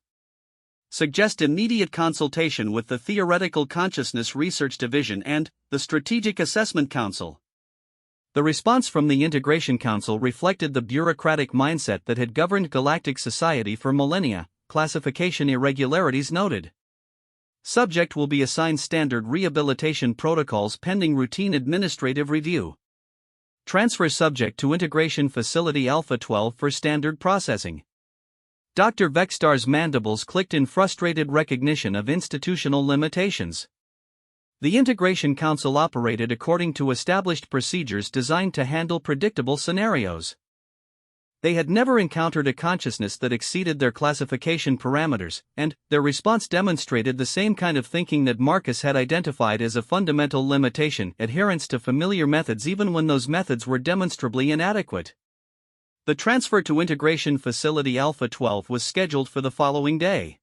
Suggest immediate consultation with the Theoretical Consciousness Research Division and the Strategic Assessment Council. The response from the Integration Council reflected the bureaucratic mindset that had governed galactic society for millennia. Classification irregularities noted. Subject will be assigned standard rehabilitation protocols pending routine administrative review. Transfer subject to Integration Facility Alpha 12 for standard processing. Dr. Vextar's mandibles clicked in frustrated recognition of institutional limitations. The Integration Council operated according to established procedures designed to handle predictable scenarios. They had never encountered a consciousness that exceeded their classification parameters, and their response demonstrated the same kind of thinking that Marcus had identified as a fundamental limitation: adherence to familiar methods even when those methods were demonstrably inadequate. The transfer to Integration Facility Alpha 12 was scheduled for the following day.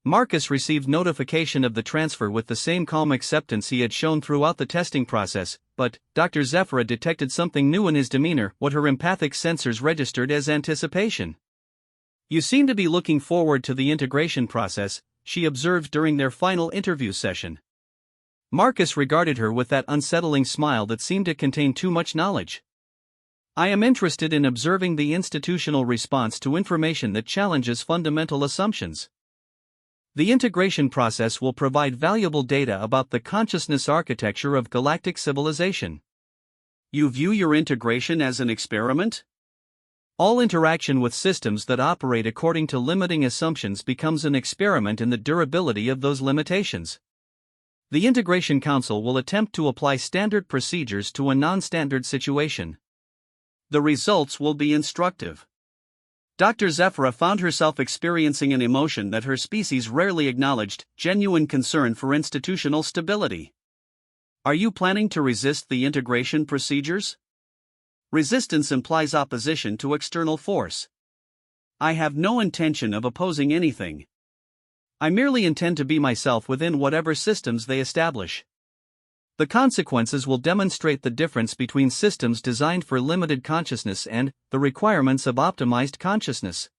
Marcus received notification of the transfer with the same calm acceptance he had shown throughout the testing process, but Dr. Zephyra detected something new in his demeanor, what her empathic sensors registered as anticipation. "You seem to be looking forward to the integration process," she observed during their final interview session. Marcus regarded her with that unsettling smile that seemed to contain too much knowledge. "I am interested in observing the institutional response to information that challenges fundamental assumptions. The integration process will provide valuable data about the consciousness architecture of galactic civilization." You view your integration as an experiment? All interaction with systems that operate according to limiting assumptions becomes an experiment in the durability of those limitations. The Integration Council will attempt to apply standard procedures to a non-standard situation. The results will be instructive. Dr. Zephyra found herself experiencing an emotion that her species rarely acknowledged: genuine concern for institutional stability. Are you planning to resist the integration procedures? Resistance implies opposition to external force. I have no intention of opposing anything. I merely intend to be myself within whatever systems they establish. The consequences will demonstrate the difference between systems designed for limited consciousness and the requirements of optimized consciousness.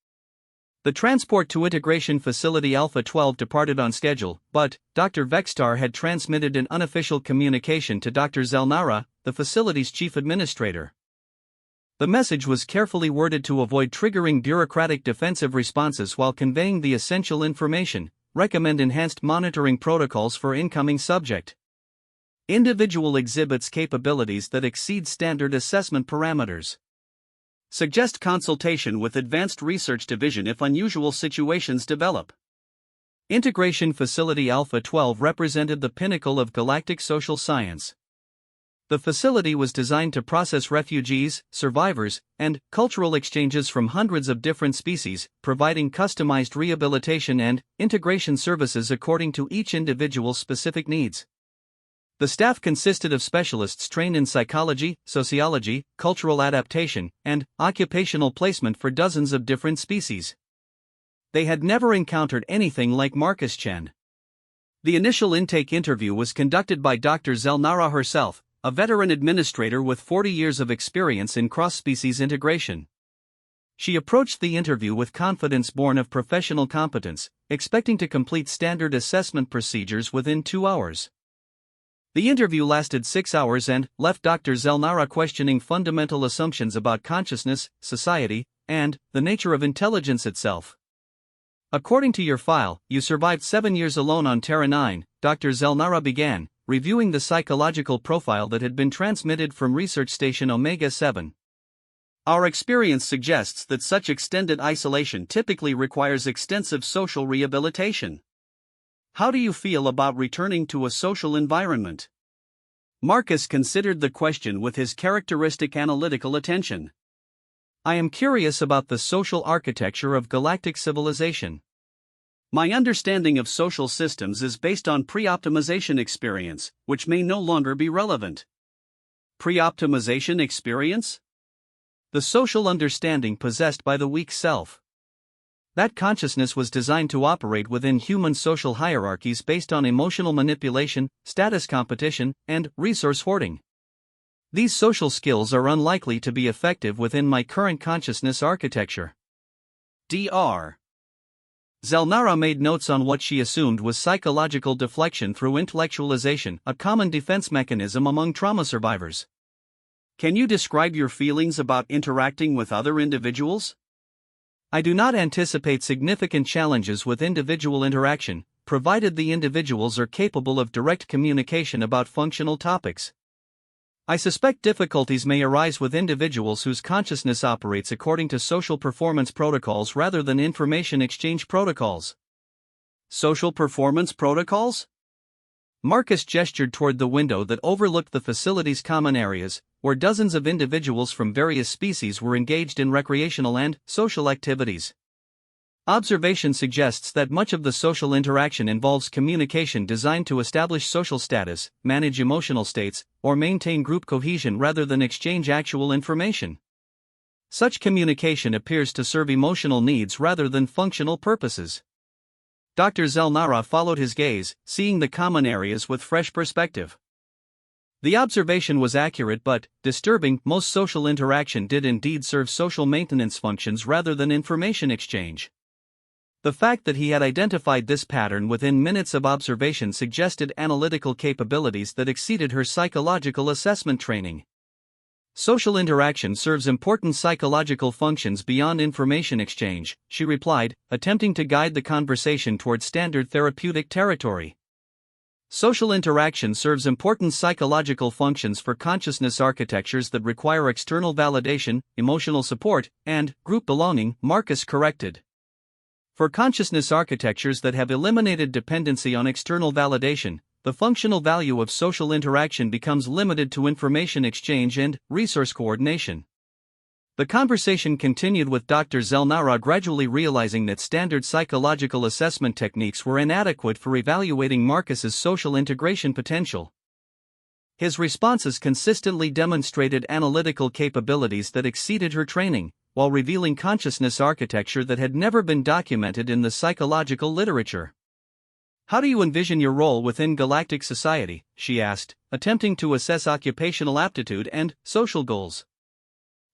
The transport to Integration Facility Alpha 12 departed on schedule, but Dr. Vextar had transmitted an unofficial communication to Dr. Zelnara, the facility's chief administrator. The message was carefully worded to avoid triggering bureaucratic defensive responses while conveying the essential information. Recommend enhanced monitoring protocols for incoming subject. Individual exhibits capabilities that exceed standard assessment parameters. Suggest consultation with Advanced Research Division if unusual situations develop. Integration Facility Alpha 12 represented the pinnacle of galactic social science. The facility was designed to process refugees, survivors, and cultural exchanges from hundreds of different species, providing customized rehabilitation and integration services according to each individual's specific needs. The staff consisted of specialists trained in psychology, sociology, cultural adaptation, and occupational placement for dozens of different species. They had never encountered anything like Marcus Chen. The initial intake interview was conducted by Dr. Zelnara herself, a veteran administrator with 40 years of experience in cross-species integration. She approached the interview with confidence born of professional competence, expecting to complete standard assessment procedures within 2 hours. The interview lasted 6 hours and left Dr. Zelnara questioning fundamental assumptions about consciousness, society, and the nature of intelligence itself. According to your file, you survived 7 years alone on Terra 9, Dr. Zelnara began, reviewing the psychological profile that had been transmitted from Research Station Omega 7. Our experience suggests that such extended isolation typically requires extensive social rehabilitation. How do you feel about returning to a social environment? Marcus considered the question with his characteristic analytical attention. I am curious about the social architecture of galactic civilization. My understanding of social systems is based on pre-optimization experience, which may no longer be relevant. Pre-optimization experience? The social understanding possessed by the weak self. That consciousness was designed to operate within human social hierarchies based on emotional manipulation, status competition, and resource hoarding. These social skills are unlikely to be effective within my current consciousness architecture. Dr. Zelnara made notes on what she assumed was psychological deflection through intellectualization, a common defense mechanism among trauma survivors. Can you describe your feelings about interacting with other individuals? I do not anticipate significant challenges with individual interaction, provided the individuals are capable of direct communication about functional topics. I suspect difficulties may arise with individuals whose consciousness operates according to social performance protocols rather than information exchange protocols. Social performance protocols? Marcus gestured toward the window that overlooked the facility's common areas, where dozens of individuals from various species were engaged in recreational and social activities. Observation suggests that much of the social interaction involves communication designed to establish social status, manage emotional states, or maintain group cohesion rather than exchange actual information. Such communication appears to serve emotional needs rather than functional purposes. Dr. Zelnara followed his gaze, seeing the common areas with fresh perspective. The observation was accurate but disturbing. Most social interaction did indeed serve social maintenance functions rather than information exchange. The fact that he had identified this pattern within minutes of observation suggested analytical capabilities that exceeded her psychological assessment training. Social interaction serves important psychological functions beyond information exchange, she replied, attempting to guide the conversation toward standard therapeutic territory. Social interaction serves important psychological functions for consciousness architectures that require external validation, emotional support, and group belonging, Marcus corrected. For consciousness architectures that have eliminated dependency on external validation, the functional value of social interaction becomes limited to information exchange and resource coordination. The conversation continued with Dr. Zelnara gradually realizing that standard psychological assessment techniques were inadequate for evaluating Marcus's social integration potential. His responses consistently demonstrated analytical capabilities that exceeded her training, while revealing consciousness architecture that had never been documented in the psychological literature. How do you envision your role within galactic society? She asked, attempting to assess occupational aptitude and social goals.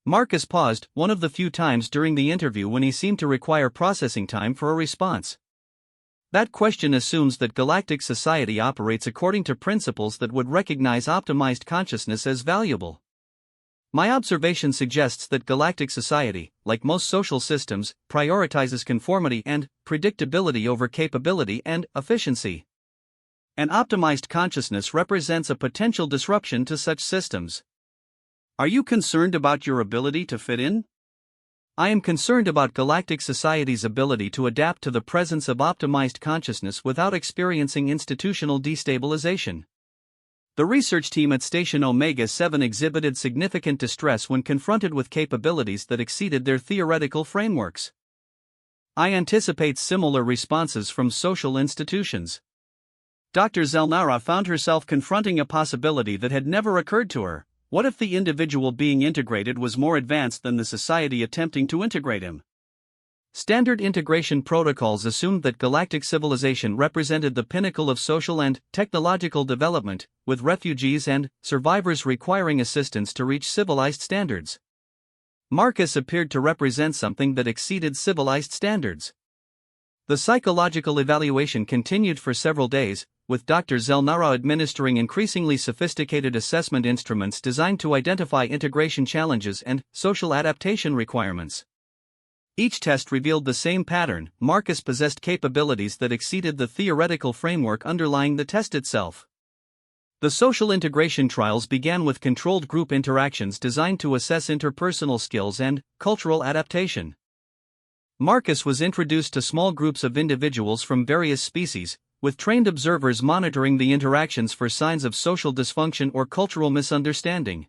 Marcus paused, one of the few times during the interview when he seemed to require processing time for a response. That question assumes that galactic society operates according to principles that would recognize optimized consciousness as valuable. My observation suggests that galactic society, like most social systems, prioritizes conformity and predictability over capability and efficiency. An optimized consciousness represents a potential disruption to such systems. Are you concerned about your ability to fit in? I am concerned about galactic society's ability to adapt to the presence of optimized consciousness without experiencing institutional destabilization. The research team at Station Omega 7 exhibited significant distress when confronted with capabilities that exceeded their theoretical frameworks. I anticipate similar responses from social institutions. Dr. Zelnara found herself confronting a possibility that had never occurred to her. What if the individual being integrated was more advanced than the society attempting to integrate him? Standard integration protocols assumed that galactic civilization represented the pinnacle of social and technological development, with refugees and survivors requiring assistance to reach civilized standards. Marcus appeared to represent something that exceeded civilized standards. The psychological evaluation continued for several days, with Dr. Zelnara administering increasingly sophisticated assessment instruments designed to identify integration challenges and social adaptation requirements. Each test revealed the same pattern: Marcus possessed capabilities that exceeded the theoretical framework underlying the test itself. The social integration trials began with controlled group interactions designed to assess interpersonal skills and cultural adaptation. Marcus was introduced to small groups of individuals from various species, with trained observers monitoring the interactions for signs of social dysfunction or cultural misunderstanding.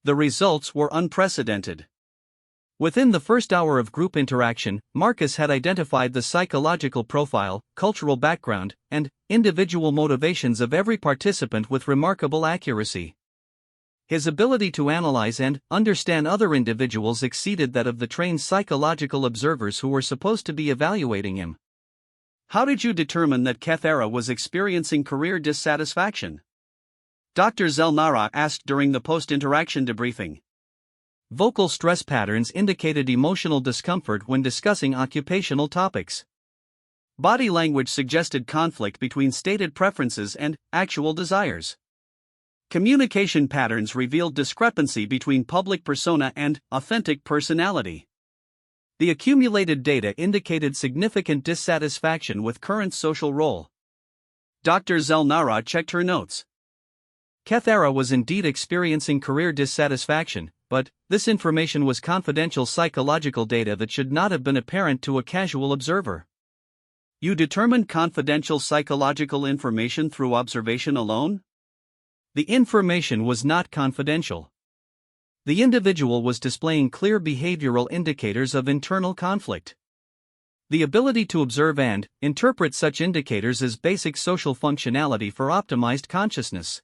The results were unprecedented. Within the first hour of group interaction, Marcus had identified the psychological profile, cultural background, and individual motivations of every participant with remarkable accuracy. His ability to analyze and understand other individuals exceeded that of the trained psychological observers who were supposed to be evaluating him. How did you determine that Kethera was experiencing career dissatisfaction? Dr. Zelnara asked during the post-interaction debriefing. Vocal stress patterns indicated emotional discomfort when discussing occupational topics. Body language suggested conflict between stated preferences and actual desires. Communication patterns revealed discrepancy between public persona and authentic personality. The accumulated data indicated significant dissatisfaction with current social role. Dr. Zelnara checked her notes. Kethera was indeed experiencing career dissatisfaction, but this information was confidential psychological data that should not have been apparent to a casual observer. You determined confidential psychological information through observation alone? The information was not confidential. The individual was displaying clear behavioral indicators of internal conflict. The ability to observe and interpret such indicators is basic social functionality for optimized consciousness.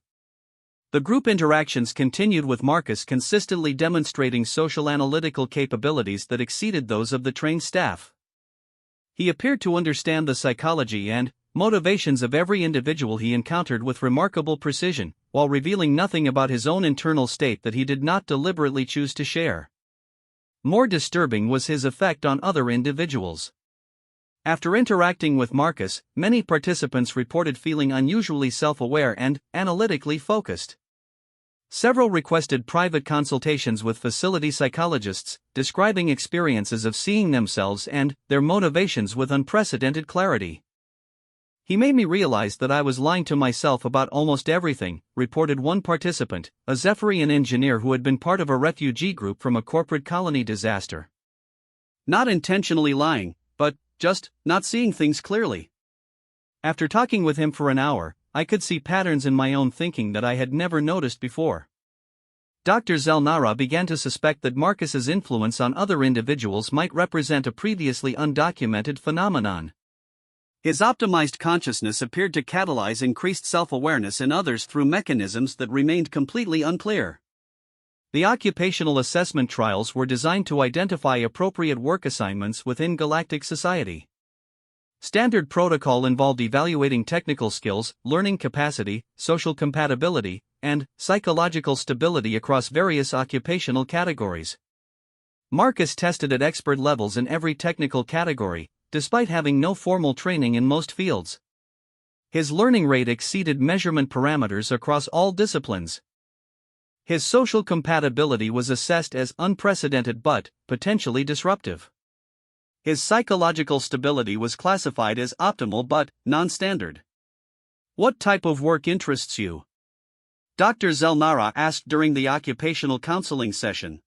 The group interactions continued with Marcus consistently demonstrating social analytical capabilities that exceeded those of the trained staff. He appeared to understand the psychology and motivations of every individual he encountered with remarkable precision, while revealing nothing about his own internal state that he did not deliberately choose to share. More disturbing was his effect on other individuals. After interacting with Marcus, many participants reported feeling unusually self-aware and analytically focused. Several requested private consultations with facility psychologists, describing experiences of seeing themselves and their motivations with unprecedented clarity. He made me realize that I was lying to myself about almost everything, reported one participant, a Zephyrian engineer who had been part of a refugee group from a corporate colony disaster. Not intentionally lying, but just not seeing things clearly. After talking with him for an hour, I could see patterns in my own thinking that I had never noticed before. Dr. Zelnara began to suspect that Marcus's influence on other individuals might represent a previously undocumented phenomenon. His optimized consciousness appeared to catalyze increased self-awareness in others through mechanisms that remained completely unclear. The occupational assessment trials were designed to identify appropriate work assignments within galactic society. Standard protocol involved evaluating technical skills, learning capacity, social compatibility, and psychological stability across various occupational categories. Marcus tested at expert levels in every technical category, despite having no formal training in most fields. His learning rate exceeded measurement parameters across all disciplines. His social compatibility was assessed as unprecedented but potentially disruptive. His psychological stability was classified as optimal but non-standard. What type of work interests you? Dr. Zelnara asked during the occupational counseling session.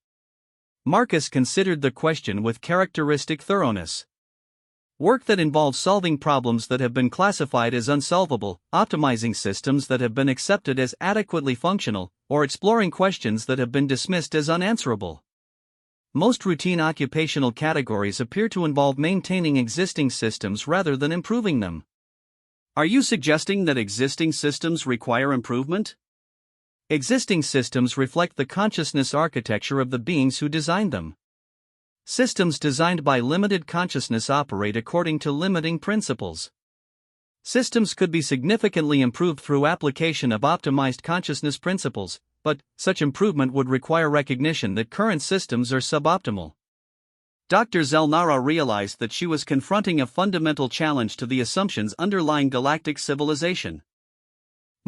Marcus considered the question with characteristic thoroughness. Work that involves solving problems that have been classified as unsolvable, optimizing systems that have been accepted as adequately functional, or exploring questions that have been dismissed as unanswerable. Most routine occupational categories appear to involve maintaining existing systems rather than improving them. Are you suggesting that existing systems require improvement? Existing systems reflect the consciousness architecture of the beings who designed them. Systems designed by limited consciousness operate according to limiting principles. Systems could be significantly improved through application of optimized consciousness principles, but such improvement would require recognition that current systems are suboptimal. Dr. Zelnara realized that she was confronting a fundamental challenge to the assumptions underlying galactic civilization.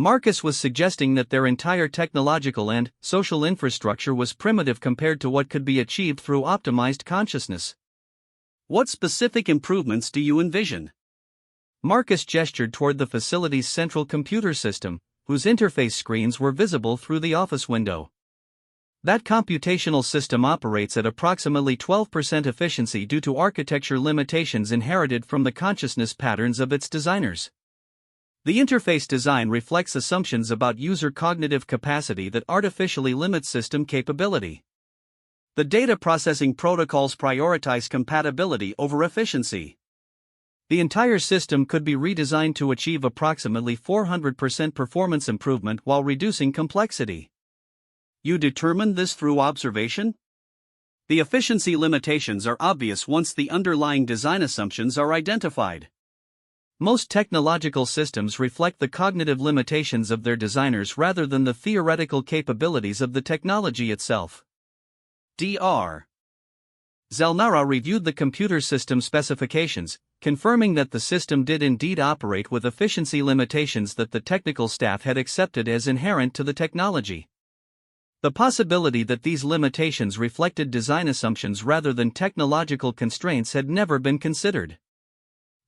Marcus was suggesting that their entire technological and social infrastructure was primitive compared to what could be achieved through optimized consciousness. What specific improvements do you envision? Marcus gestured toward the facility's central computer system, whose interface screens were visible through the office window. That computational system operates at approximately 12% efficiency due to architecture limitations inherited from the consciousness patterns of its designers. The interface design reflects assumptions about user cognitive capacity that artificially limit system capability. The data processing protocols prioritize compatibility over efficiency. The entire system could be redesigned to achieve approximately 400% performance improvement while reducing complexity. You determined this through observation? The efficiency limitations are obvious once the underlying design assumptions are identified. Most technological systems reflect the cognitive limitations of their designers rather than the theoretical capabilities of the technology itself. Dr. Zelnara reviewed the computer system specifications, confirming that the system did indeed operate with efficiency limitations that the technical staff had accepted as inherent to the technology. The possibility that these limitations reflected design assumptions rather than technological constraints had never been considered.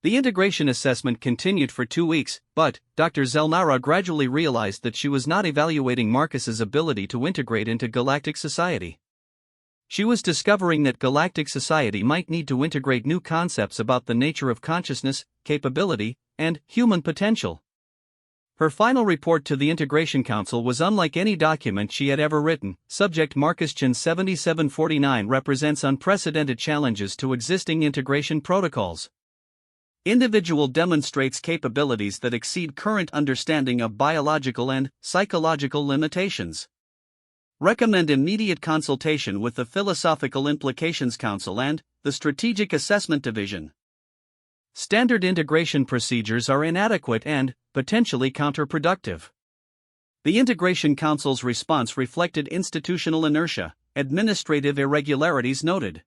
The integration assessment continued for 2 weeks, but Dr. Zelnara gradually realized that she was not evaluating Marcus's ability to integrate into galactic society. She was discovering that galactic society might need to integrate new concepts about the nature of consciousness, capability, and human potential. Her final report to the Integration Council was unlike any document she had ever written. Subject Marcus-Chin 7749 represents unprecedented challenges to existing integration protocols. Individual demonstrates capabilities that exceed current understanding of biological and psychological limitations. Recommend immediate consultation with the Philosophical Implications Council and the Strategic Assessment Division. Standard integration procedures are inadequate and potentially counterproductive. The Integration Council's response reflected institutional inertia, administrative irregularities noted.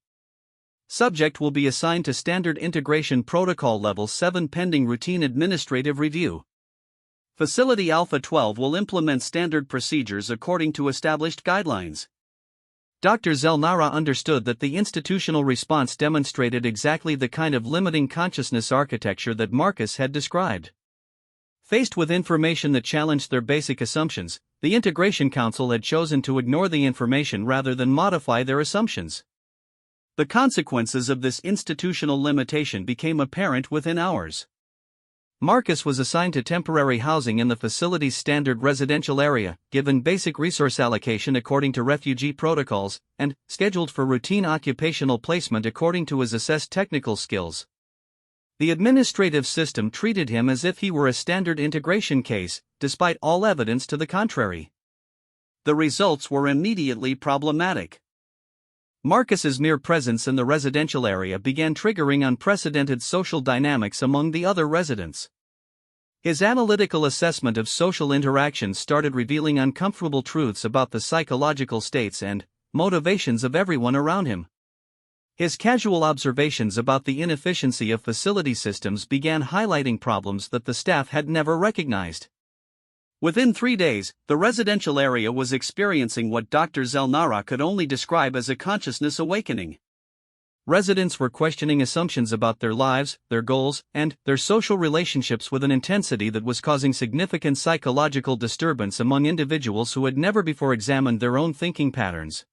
Subject will be assigned to Standard Integration Protocol Level 7 pending routine administrative review. Facility Alpha 12 will implement standard procedures according to established guidelines. Dr. Zelnara understood that the institutional response demonstrated exactly the kind of limiting consciousness architecture that Marcus had described. Faced with information that challenged their basic assumptions, the Integration Council had chosen to ignore the information rather than modify their assumptions. The consequences of this institutional limitation became apparent within hours. Marcus was assigned to temporary housing in the facility's standard residential area, given basic resource allocation according to refugee protocols, and scheduled for routine occupational placement according to his assessed technical skills. The administrative system treated him as if he were a standard integration case, despite all evidence to the contrary. The results were immediately problematic. Marcus's mere presence in the residential area began triggering unprecedented social dynamics among the other residents. His analytical assessment of social interactions started revealing uncomfortable truths about the psychological states and motivations of everyone around him. His casual observations about the inefficiency of facility systems began highlighting problems that the staff had never recognized. Within 3 days, the residential area was experiencing what Dr. Zelnara could only describe as a consciousness awakening. Residents were questioning assumptions about their lives, their goals, and their social relationships with an intensity that was causing significant psychological disturbance among individuals who had never before examined their own thinking patterns.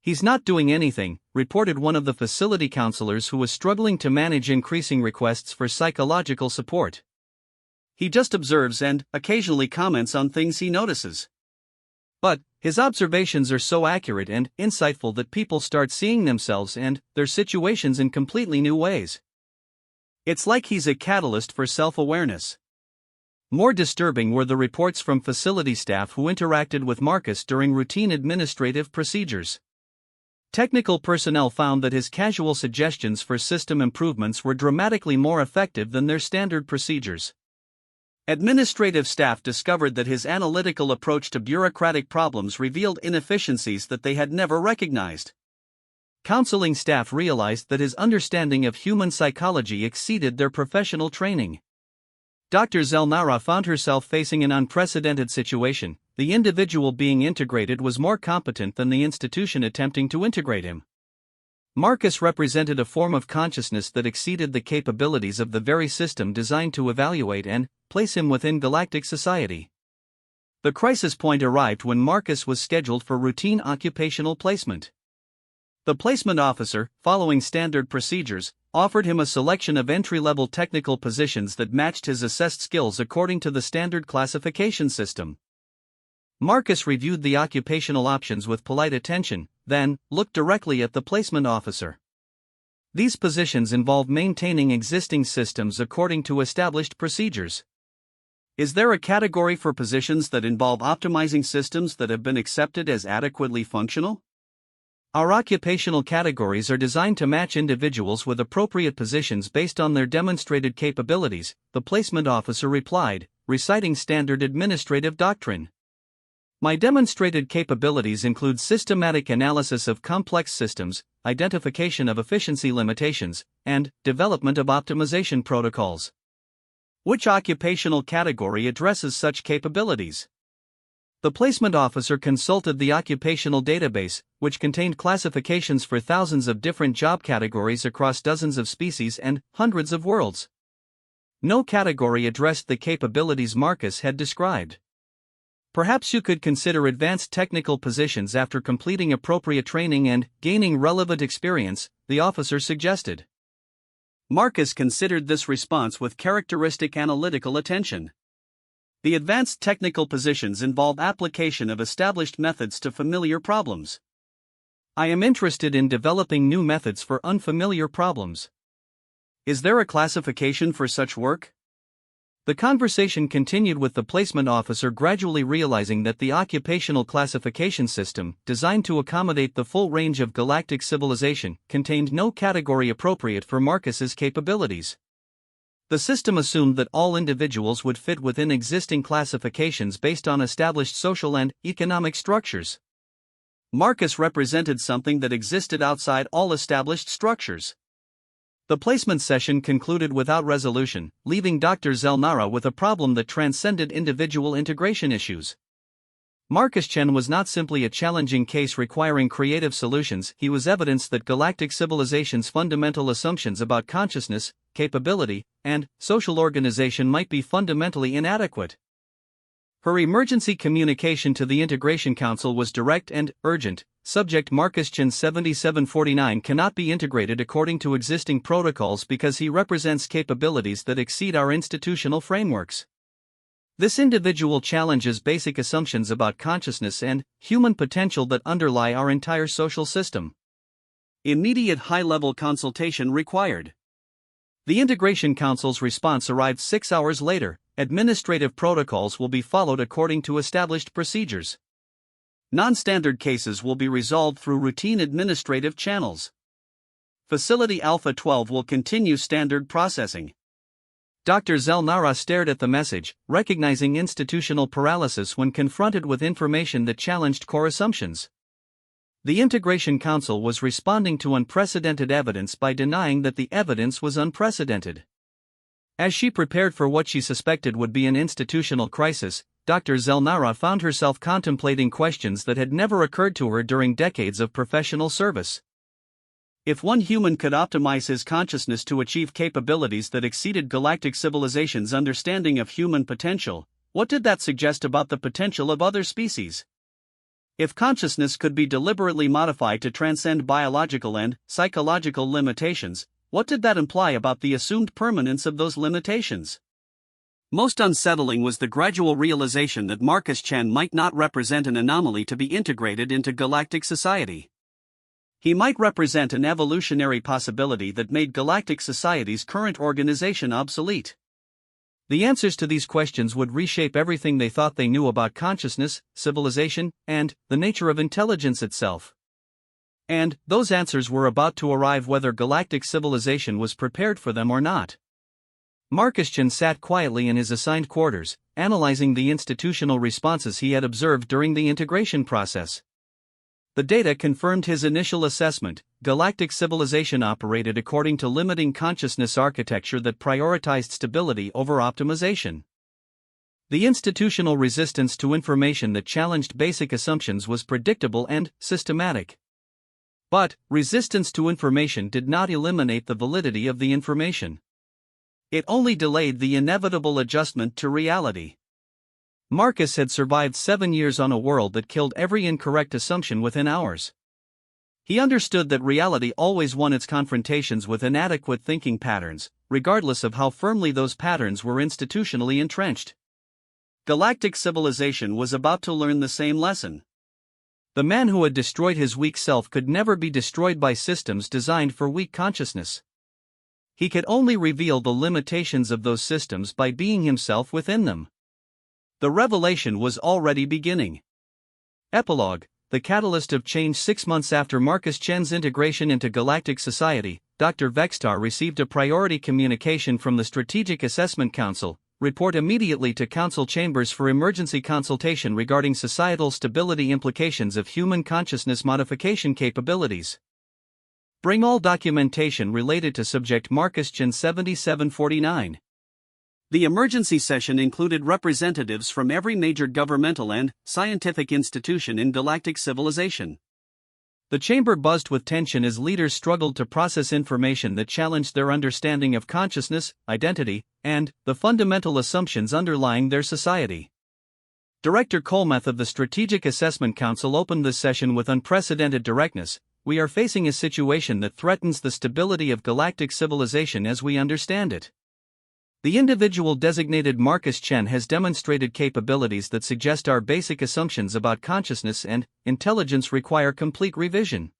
"He's not doing anything," reported one of the facility counselors who was struggling to manage increasing requests for psychological support. "He just observes and occasionally comments on things he notices. But his observations are so accurate and insightful that people start seeing themselves and their situations in completely new ways. It's like he's a catalyst for self-awareness." More disturbing were the reports from facility staff who interacted with Marcus during routine administrative procedures. Technical personnel found that his casual suggestions for system improvements were dramatically more effective than their standard procedures. Administrative staff discovered that his analytical approach to bureaucratic problems revealed inefficiencies that they had never recognized. Counseling staff realized that his understanding of human psychology exceeded their professional training. Dr. Zelnara found herself facing an unprecedented situation. The individual being integrated was more competent than the institution attempting to integrate him. Marcus represented a form of consciousness that exceeded the capabilities of the very system designed to evaluate and place him within galactic society. The crisis point arrived when Marcus was scheduled for routine occupational placement. The placement officer, following standard procedures, offered him a selection of entry-level technical positions that matched his assessed skills according to the standard classification system. Marcus reviewed the occupational options with polite attention, then looked directly at the placement officer. These positions involve maintaining existing systems according to established procedures. Is there a category for positions that involve optimizing systems that have been accepted as adequately functional? Our occupational categories are designed to match individuals with appropriate positions based on their demonstrated capabilities, the placement officer replied, reciting standard administrative doctrine. My demonstrated capabilities include systematic analysis of complex systems, identification of efficiency limitations, and development of optimization protocols. Which occupational category addresses such capabilities? The placement officer consulted the occupational database, which contained classifications for thousands of different job categories across dozens of species and hundreds of worlds. No category addressed the capabilities Marcus had described. Perhaps you could consider advanced technical positions after completing appropriate training and gaining relevant experience, the officer suggested. Marcus considered this response with characteristic analytical attention. The advanced technical positions involve application of established methods to familiar problems. I am interested in developing new methods for unfamiliar problems. Is there a classification for such work? The conversation continued with the placement officer gradually realizing that the occupational classification system, designed to accommodate the full range of galactic civilization, contained no category appropriate for Marcus's capabilities. The system assumed that all individuals would fit within existing classifications based on established social and economic structures. Marcus represented something that existed outside all established structures. The placement session concluded without resolution, leaving Dr. Zelnara with a problem that transcended individual integration issues. Marcus Chen was not simply a challenging case requiring creative solutions, he was evidence that galactic civilization's fundamental assumptions about consciousness, capability, and social organization might be fundamentally inadequate. Her emergency communication to the Integration Council was direct and urgent. Subject Marcus Chen 7749 cannot be integrated according to existing protocols because he represents capabilities that exceed our institutional frameworks. This individual challenges basic assumptions about consciousness and human potential that underlie our entire social system. Immediate high-level consultation required. The Integration Council's response arrived 6 hours later. Administrative protocols will be followed according to established procedures. Non-standard cases will be resolved through routine administrative channels. Facility Alpha 12 will continue standard processing. Dr. Zelnara stared at the message, recognizing institutional paralysis when confronted with information that challenged core assumptions. The Integration Council was responding to unprecedented evidence by denying that the evidence was unprecedented. As she prepared for what she suspected would be an institutional crisis, Dr. Zelnara found herself contemplating questions that had never occurred to her during decades of professional service. If one human could optimize his consciousness to achieve capabilities that exceeded galactic civilization's understanding of human potential, what did that suggest about the potential of other species? If consciousness could be deliberately modified to transcend biological and psychological limitations, what did that imply about the assumed permanence of those limitations? Most unsettling was the gradual realization that Marcus Chen might not represent an anomaly to be integrated into galactic society. He might represent an evolutionary possibility that made galactic society's current organization obsolete. The answers to these questions would reshape everything they thought they knew about consciousness, civilization, and the nature of intelligence itself. And those answers were about to arrive whether galactic civilization was prepared for them or not. Markuschan sat quietly in his assigned quarters, analyzing the institutional responses he had observed during the integration process. The data confirmed his initial assessment: galactic civilization operated according to limiting consciousness architecture that prioritized stability over optimization. The institutional resistance to information that challenged basic assumptions was predictable and systematic. But resistance to information did not eliminate the validity of the information. It only delayed the inevitable adjustment to reality. Marcus had survived 7 years on a world that killed every incorrect assumption within hours. He understood that reality always won its confrontations with inadequate thinking patterns, regardless of how firmly those patterns were institutionally entrenched. Galactic civilization was about to learn the same lesson. The man who had destroyed his weak self could never be destroyed by systems designed for weak consciousness. He could only reveal the limitations of those systems by being himself within them. The revelation was already beginning. Epilogue: the catalyst of change. 6 months after Markuschan's integration into galactic society, Dr. Vextar received a priority communication from the Strategic Assessment Council. Report immediately to council chambers for emergency consultation regarding societal stability implications of human consciousness modification capabilities. Bring all documentation related to subject Markuschan 7749. The emergency session included representatives from every major governmental and scientific institution in galactic civilization. The chamber buzzed with tension as leaders struggled to process information that challenged their understanding of consciousness, identity, and the fundamental assumptions underlying their society. Director Colmeth of the Strategic Assessment Council opened the session with unprecedented directness. We are facing a situation that threatens the stability of galactic civilization as we understand it. The individual designated Markuschan has demonstrated capabilities that suggest our basic assumptions about consciousness and intelligence require complete revision.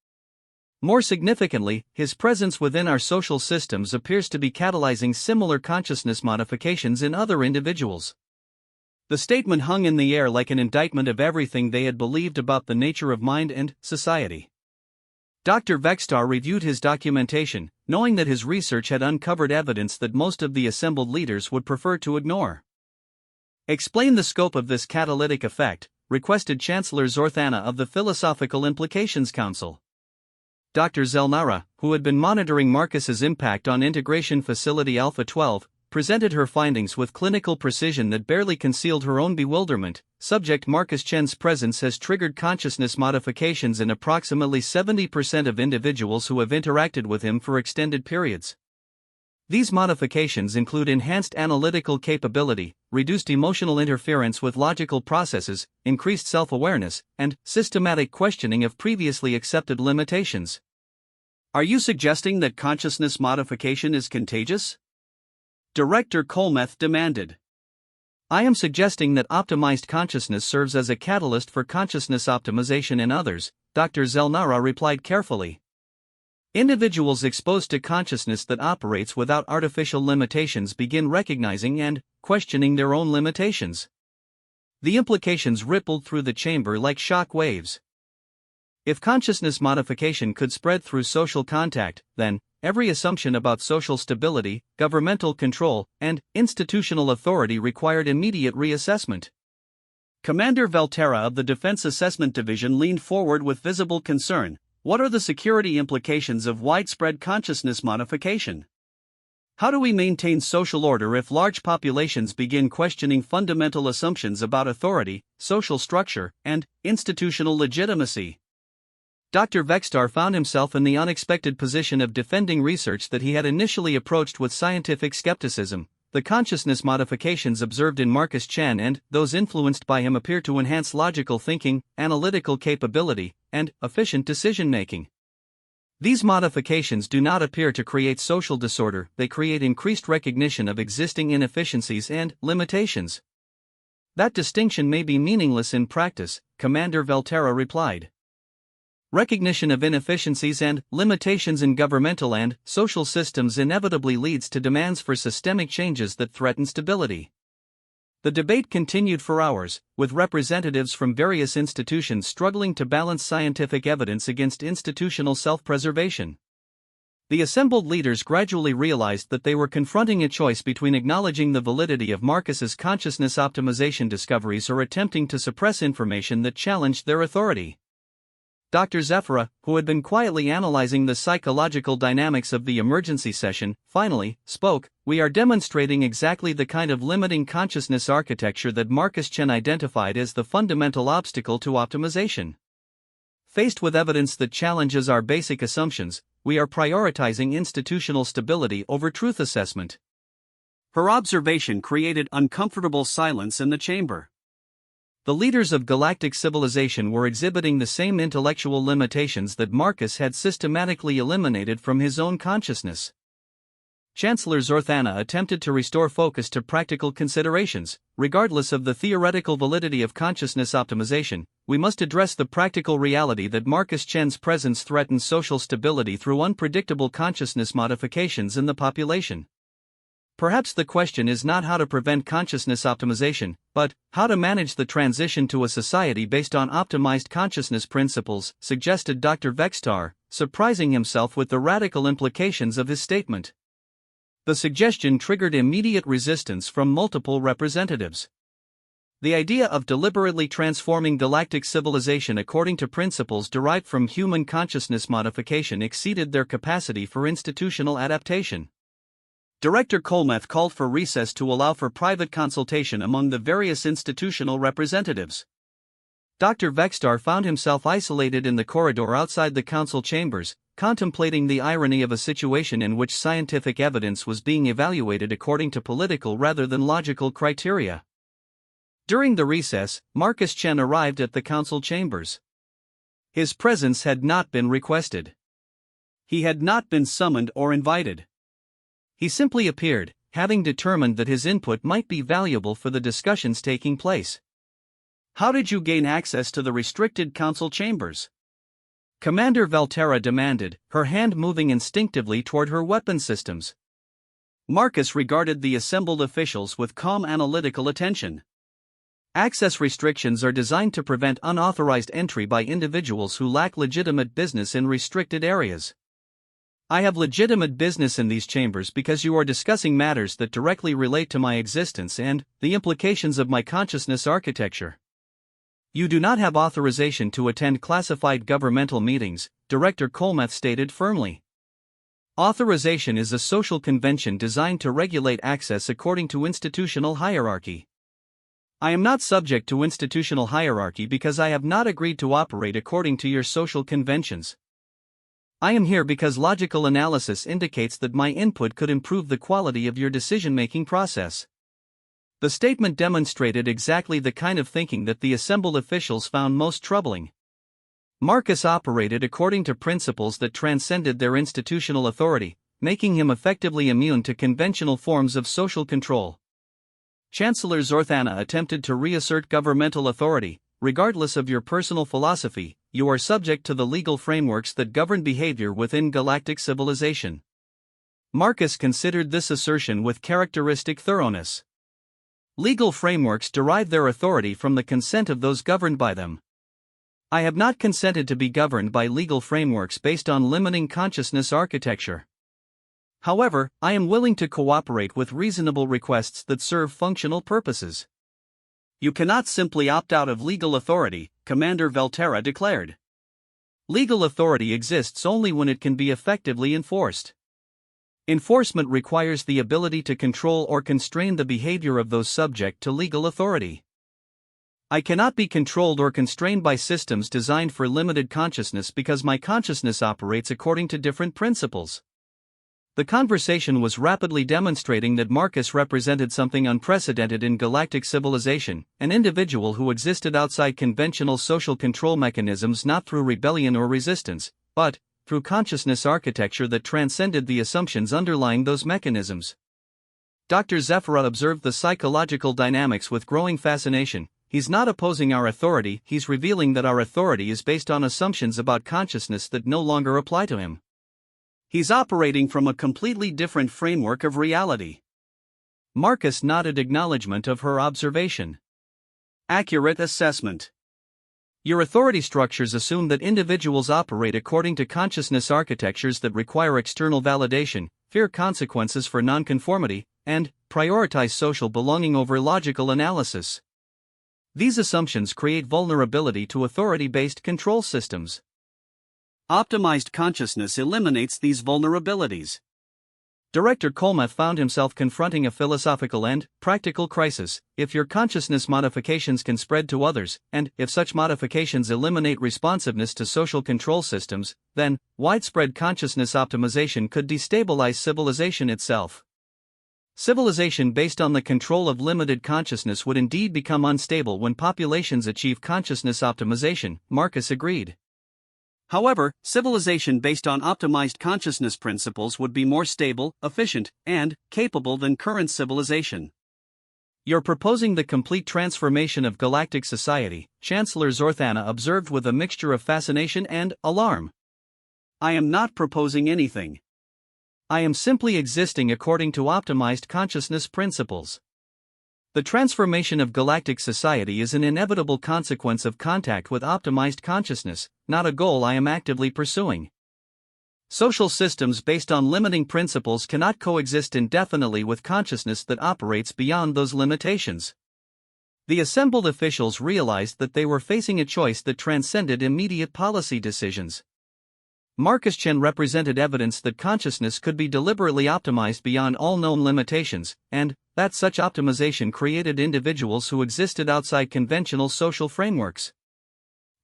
More significantly, his presence within our social systems appears to be catalyzing similar consciousness modifications in other individuals. The statement hung in the air like an indictment of everything they had believed about the nature of mind and society. Dr. Vextar reviewed his documentation, knowing that his research had uncovered evidence that most of the assembled leaders would prefer to ignore. Explain the scope of this catalytic effect, requested Chancellor Zorthana of the Philosophical Implications Council. Dr. Zelnara, who had been monitoring Marcus's impact on Integration Facility Alpha 12, presented her findings with clinical precision that barely concealed her own bewilderment. Subject Markuschan's presence has triggered consciousness modifications in approximately 70% of individuals who have interacted with him for extended periods. These modifications include enhanced analytical capability, reduced emotional interference with logical processes, increased self-awareness, and systematic questioning of previously accepted limitations. Are you suggesting that consciousness modification is contagious? Director Colmeth demanded. I am suggesting that optimized consciousness serves as a catalyst for consciousness optimization in others, Dr. Zelnara replied carefully. Individuals exposed to consciousness that operates without artificial limitations begin recognizing and questioning their own limitations. The implications rippled through the chamber like shock waves. If consciousness modification could spread through social contact, then every assumption about social stability, governmental control, and institutional authority required immediate reassessment. Commander Valterra of the Defense Assessment Division leaned forward with visible concern. What are the security implications of widespread consciousness modification? How do we maintain social order if large populations begin questioning fundamental assumptions about authority, social structure, and institutional legitimacy? Dr. Vextar found himself in the unexpected position of defending research that he had initially approached with scientific skepticism. The consciousness modifications observed in Markuschan and those influenced by him appear to enhance logical thinking, analytical capability, and efficient decision-making. These modifications do not appear to create social disorder, they create increased recognition of existing inefficiencies and limitations. That distinction may be meaningless in practice, Commander Valterra replied. Recognition of inefficiencies and limitations in governmental and social systems inevitably leads to demands for systemic changes that threaten stability. The debate continued for hours, with representatives from various institutions struggling to balance scientific evidence against institutional self-preservation. The assembled leaders gradually realized that they were confronting a choice between acknowledging the validity of Marcus's consciousness optimization discoveries or attempting to suppress information that challenged their authority. Dr. Zeffira, who had been quietly analyzing the psychological dynamics of the emergency session, finally spoke. "We are demonstrating exactly the kind of limiting consciousness architecture that Marcus Chen identified as the fundamental obstacle to optimization. Faced with evidence that challenges our basic assumptions, we are prioritizing institutional stability over truth assessment." Her observation created uncomfortable silence in the chamber. The leaders of galactic civilization were exhibiting the same intellectual limitations that Marcus had systematically eliminated from his own consciousness. Chancellor Zorthana attempted to restore focus to practical considerations. Regardless of the theoretical validity of consciousness optimization, we must address the practical reality that Marcus Chen's presence threatens social stability through unpredictable consciousness modifications in the population. Perhaps the question is not how to prevent consciousness optimization, but how to manage the transition to a society based on optimized consciousness principles, suggested Dr. Vextar, surprising himself with the radical implications of his statement. The suggestion triggered immediate resistance from multiple representatives. The idea of deliberately transforming galactic civilization according to principles derived from human consciousness modification exceeded their capacity for institutional adaptation. Director Colmeth called for recess to allow for private consultation among the various institutional representatives. Dr. Vextar found himself isolated in the corridor outside the council chambers, contemplating the irony of a situation in which scientific evidence was being evaluated according to political rather than logical criteria. During the recess, Marcus Chen arrived at the council chambers. His presence had not been requested. He had not been summoned or invited. He simply appeared, having determined that his input might be valuable for the discussions taking place. "How did you gain access to the restricted council chambers?" Commander Valterra demanded, her hand moving instinctively toward her weapon systems. Marcus regarded the assembled officials with calm analytical attention. "Access restrictions are designed to prevent unauthorized entry by individuals who lack legitimate business in restricted areas. I have legitimate business in these chambers because you are discussing matters that directly relate to my existence and the implications of my consciousness architecture. You do not have authorization to attend classified governmental meetings," Director Colmeth stated firmly. "Authorization is a social convention designed to regulate access according to institutional hierarchy. I am not subject to institutional hierarchy because I have not agreed to operate according to your social conventions. I am here because logical analysis indicates that my input could improve the quality of your decision-making process." The statement demonstrated exactly the kind of thinking that the assembled officials found most troubling. Marcus operated according to principles that transcended their institutional authority, making him effectively immune to conventional forms of social control. Chancellor Zorthana attempted to reassert governmental authority. "Regardless of your personal philosophy, you are subject to the legal frameworks that govern behavior within galactic civilization." Marcus considered this assertion with characteristic thoroughness. Legal frameworks derive their authority from the consent of those governed by them. I have not consented to be governed by legal frameworks based on limiting consciousness architecture. However, I am willing to cooperate with reasonable requests that serve functional purposes. "You cannot simply opt out of legal authority," Commander Valterra declared. "Legal authority exists only when it can be effectively enforced. Enforcement requires the ability to control or constrain the behavior of those subject to legal authority. I cannot be controlled or constrained by systems designed for limited consciousness because my consciousness operates according to different principles." The conversation was rapidly demonstrating that Marcus represented something unprecedented in galactic civilization, an individual who existed outside conventional social control mechanisms not through rebellion or resistance, but through consciousness architecture that transcended the assumptions underlying those mechanisms. Dr. Zeffira observed the psychological dynamics with growing fascination. "He's not opposing our authority, he's revealing that our authority is based on assumptions about consciousness that no longer apply to him. He's operating from a completely different framework of reality." Marcus nodded acknowledgement of her observation. Accurate assessment. Your authority structures assume that individuals operate according to consciousness architectures that require external validation, fear consequences for nonconformity, and prioritize social belonging over logical analysis. These assumptions create vulnerability to authority-based control systems. Optimized consciousness eliminates these vulnerabilities. Director Colmeth found himself confronting a philosophical and practical crisis. If your consciousness modifications can spread to others, and if such modifications eliminate responsiveness to social control systems, then widespread consciousness optimization could destabilize civilization itself. Civilization based on the control of limited consciousness would indeed become unstable when populations achieve consciousness optimization, Marcus agreed. However, civilization based on optimized consciousness principles would be more stable, efficient, and capable than current civilization. You're proposing the complete transformation of galactic society, Chancellor Zorthana observed with a mixture of fascination and alarm. I am not proposing anything. I am simply existing according to optimized consciousness principles. The transformation of galactic society is an inevitable consequence of contact with optimized consciousness, not a goal I am actively pursuing. Social systems based on limiting principles cannot coexist indefinitely with consciousness that operates beyond those limitations. The assembled officials realized that they were facing a choice that transcended immediate policy decisions. Marcus Chen represented evidence that consciousness could be deliberately optimized beyond all known limitations, and that such optimization created individuals who existed outside conventional social frameworks.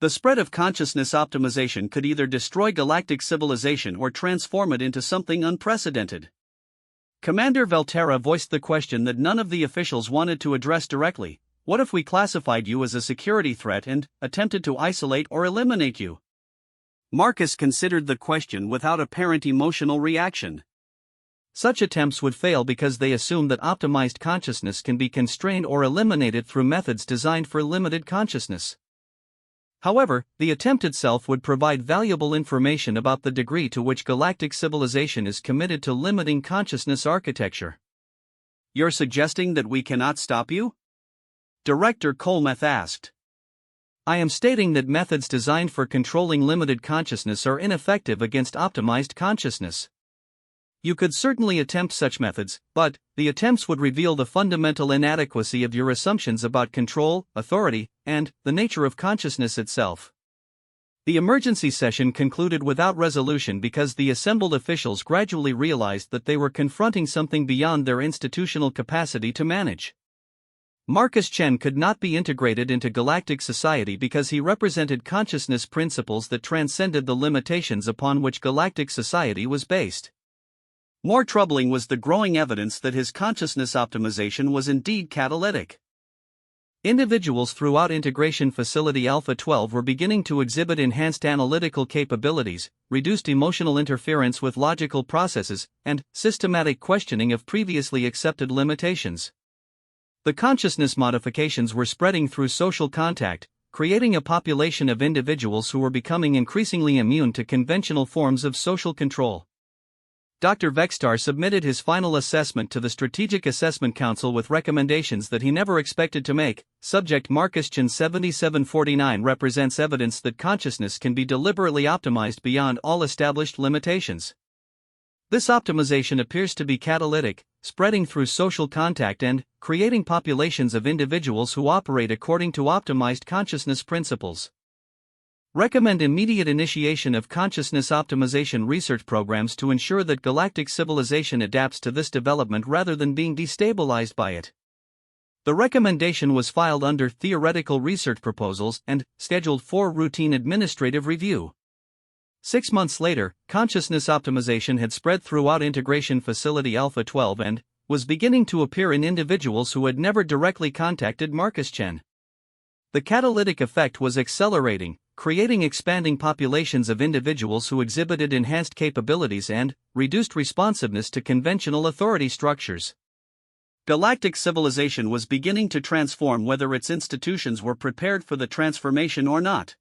The spread of consciousness optimization could either destroy galactic civilization or transform it into something unprecedented. Commander Velterra voiced the question that none of the officials wanted to address directly: what if we classified you as a security threat and attempted to isolate or eliminate you? Marcus considered the question without apparent emotional reaction. Such attempts would fail because they assume that optimized consciousness can be constrained or eliminated through methods designed for limited consciousness. However, the attempt itself would provide valuable information about the degree to which galactic civilization is committed to limiting consciousness architecture. You're suggesting that we cannot stop you? Director Colmeth asked. I am stating that methods designed for controlling limited consciousness are ineffective against optimized consciousness. You could certainly attempt such methods, but the attempts would reveal the fundamental inadequacy of your assumptions about control, authority, and the nature of consciousness itself. The emergency session concluded without resolution because the assembled officials gradually realized that they were confronting something beyond their institutional capacity to manage. Marcus Chen could not be integrated into galactic society because he represented consciousness principles that transcended the limitations upon which galactic society was based. More troubling was the growing evidence that his consciousness optimization was indeed catalytic. Individuals throughout Integration Facility Alpha 12 were beginning to exhibit enhanced analytical capabilities, reduced emotional interference with logical processes, and systematic questioning of previously accepted limitations. The consciousness modifications were spreading through social contact, creating a population of individuals who were becoming increasingly immune to conventional forms of social control. Dr. Vextar submitted his final assessment to the Strategic Assessment Council with recommendations that he never expected to make. Subject Marcus Chen 7749 represents evidence that consciousness can be deliberately optimized beyond all established limitations. This optimization appears to be catalytic, spreading through social contact and creating populations of individuals who operate according to optimized consciousness principles. Recommend immediate initiation of consciousness optimization research programs to ensure that galactic civilization adapts to this development rather than being destabilized by it. The recommendation was filed under Theoretical Research Proposals and scheduled for routine administrative review. 6 months later, consciousness optimization had spread throughout Integration Facility Alpha 12 and was beginning to appear in individuals who had never directly contacted Marcus Chen. The catalytic effect was accelerating, creating expanding populations of individuals who exhibited enhanced capabilities and reduced responsiveness to conventional authority structures. Galactic civilization was beginning to transform whether its institutions were prepared for the transformation or not.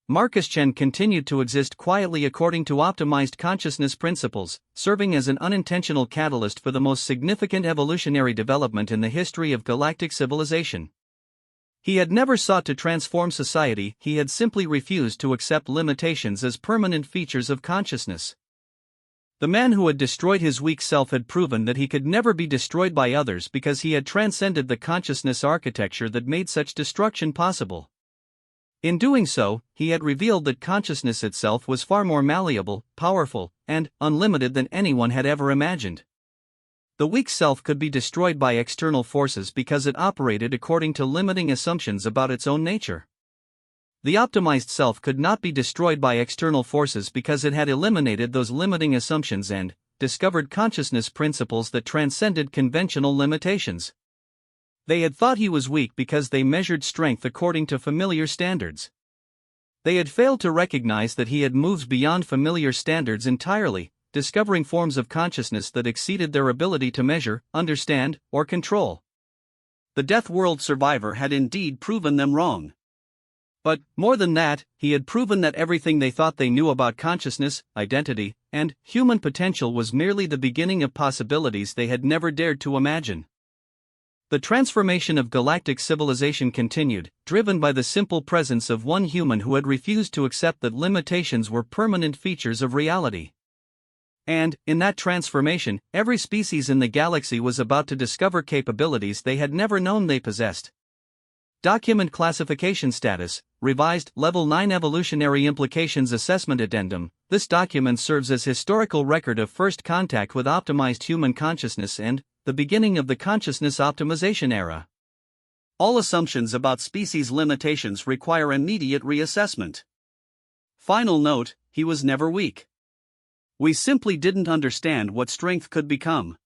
Marcus Chen continued to exist quietly according to optimized consciousness principles, serving as an unintentional catalyst for the most significant evolutionary development in the history of galactic civilization. He had never sought to transform society, he had simply refused to accept limitations as permanent features of consciousness. The man who had destroyed his weak self had proven that he could never be destroyed by others because he had transcended the consciousness architecture that made such destruction possible. In doing so, he had revealed that consciousness itself was far more malleable, powerful, and unlimited than anyone had ever imagined. The weak self could be destroyed by external forces because it operated according to limiting assumptions about its own nature. The optimized self could not be destroyed by external forces because it had eliminated those limiting assumptions and discovered consciousness principles that transcended conventional limitations. They had thought he was weak because they measured strength according to familiar standards. They had failed to recognize that he had moved beyond familiar standards entirely, discovering forms of consciousness that exceeded their ability to measure, understand, or control. The Deathworld survivor had indeed proven them wrong. But, more than that, he had proven that everything they thought they knew about consciousness, identity, and human potential was merely the beginning of possibilities they had never dared to imagine. The transformation of galactic civilization continued, driven by the simple presence of one human who had refused to accept that limitations were permanent features of reality. And, in that transformation, every species in the galaxy was about to discover capabilities they had never known they possessed. Document Classification Status, Revised Level 9 Evolutionary Implications Assessment Addendum. This document serves as historical record of first contact with optimized human consciousness and the beginning of the consciousness optimization era. All assumptions about species limitations require immediate reassessment. Final note: he was never weak. We simply didn't understand what strength could become.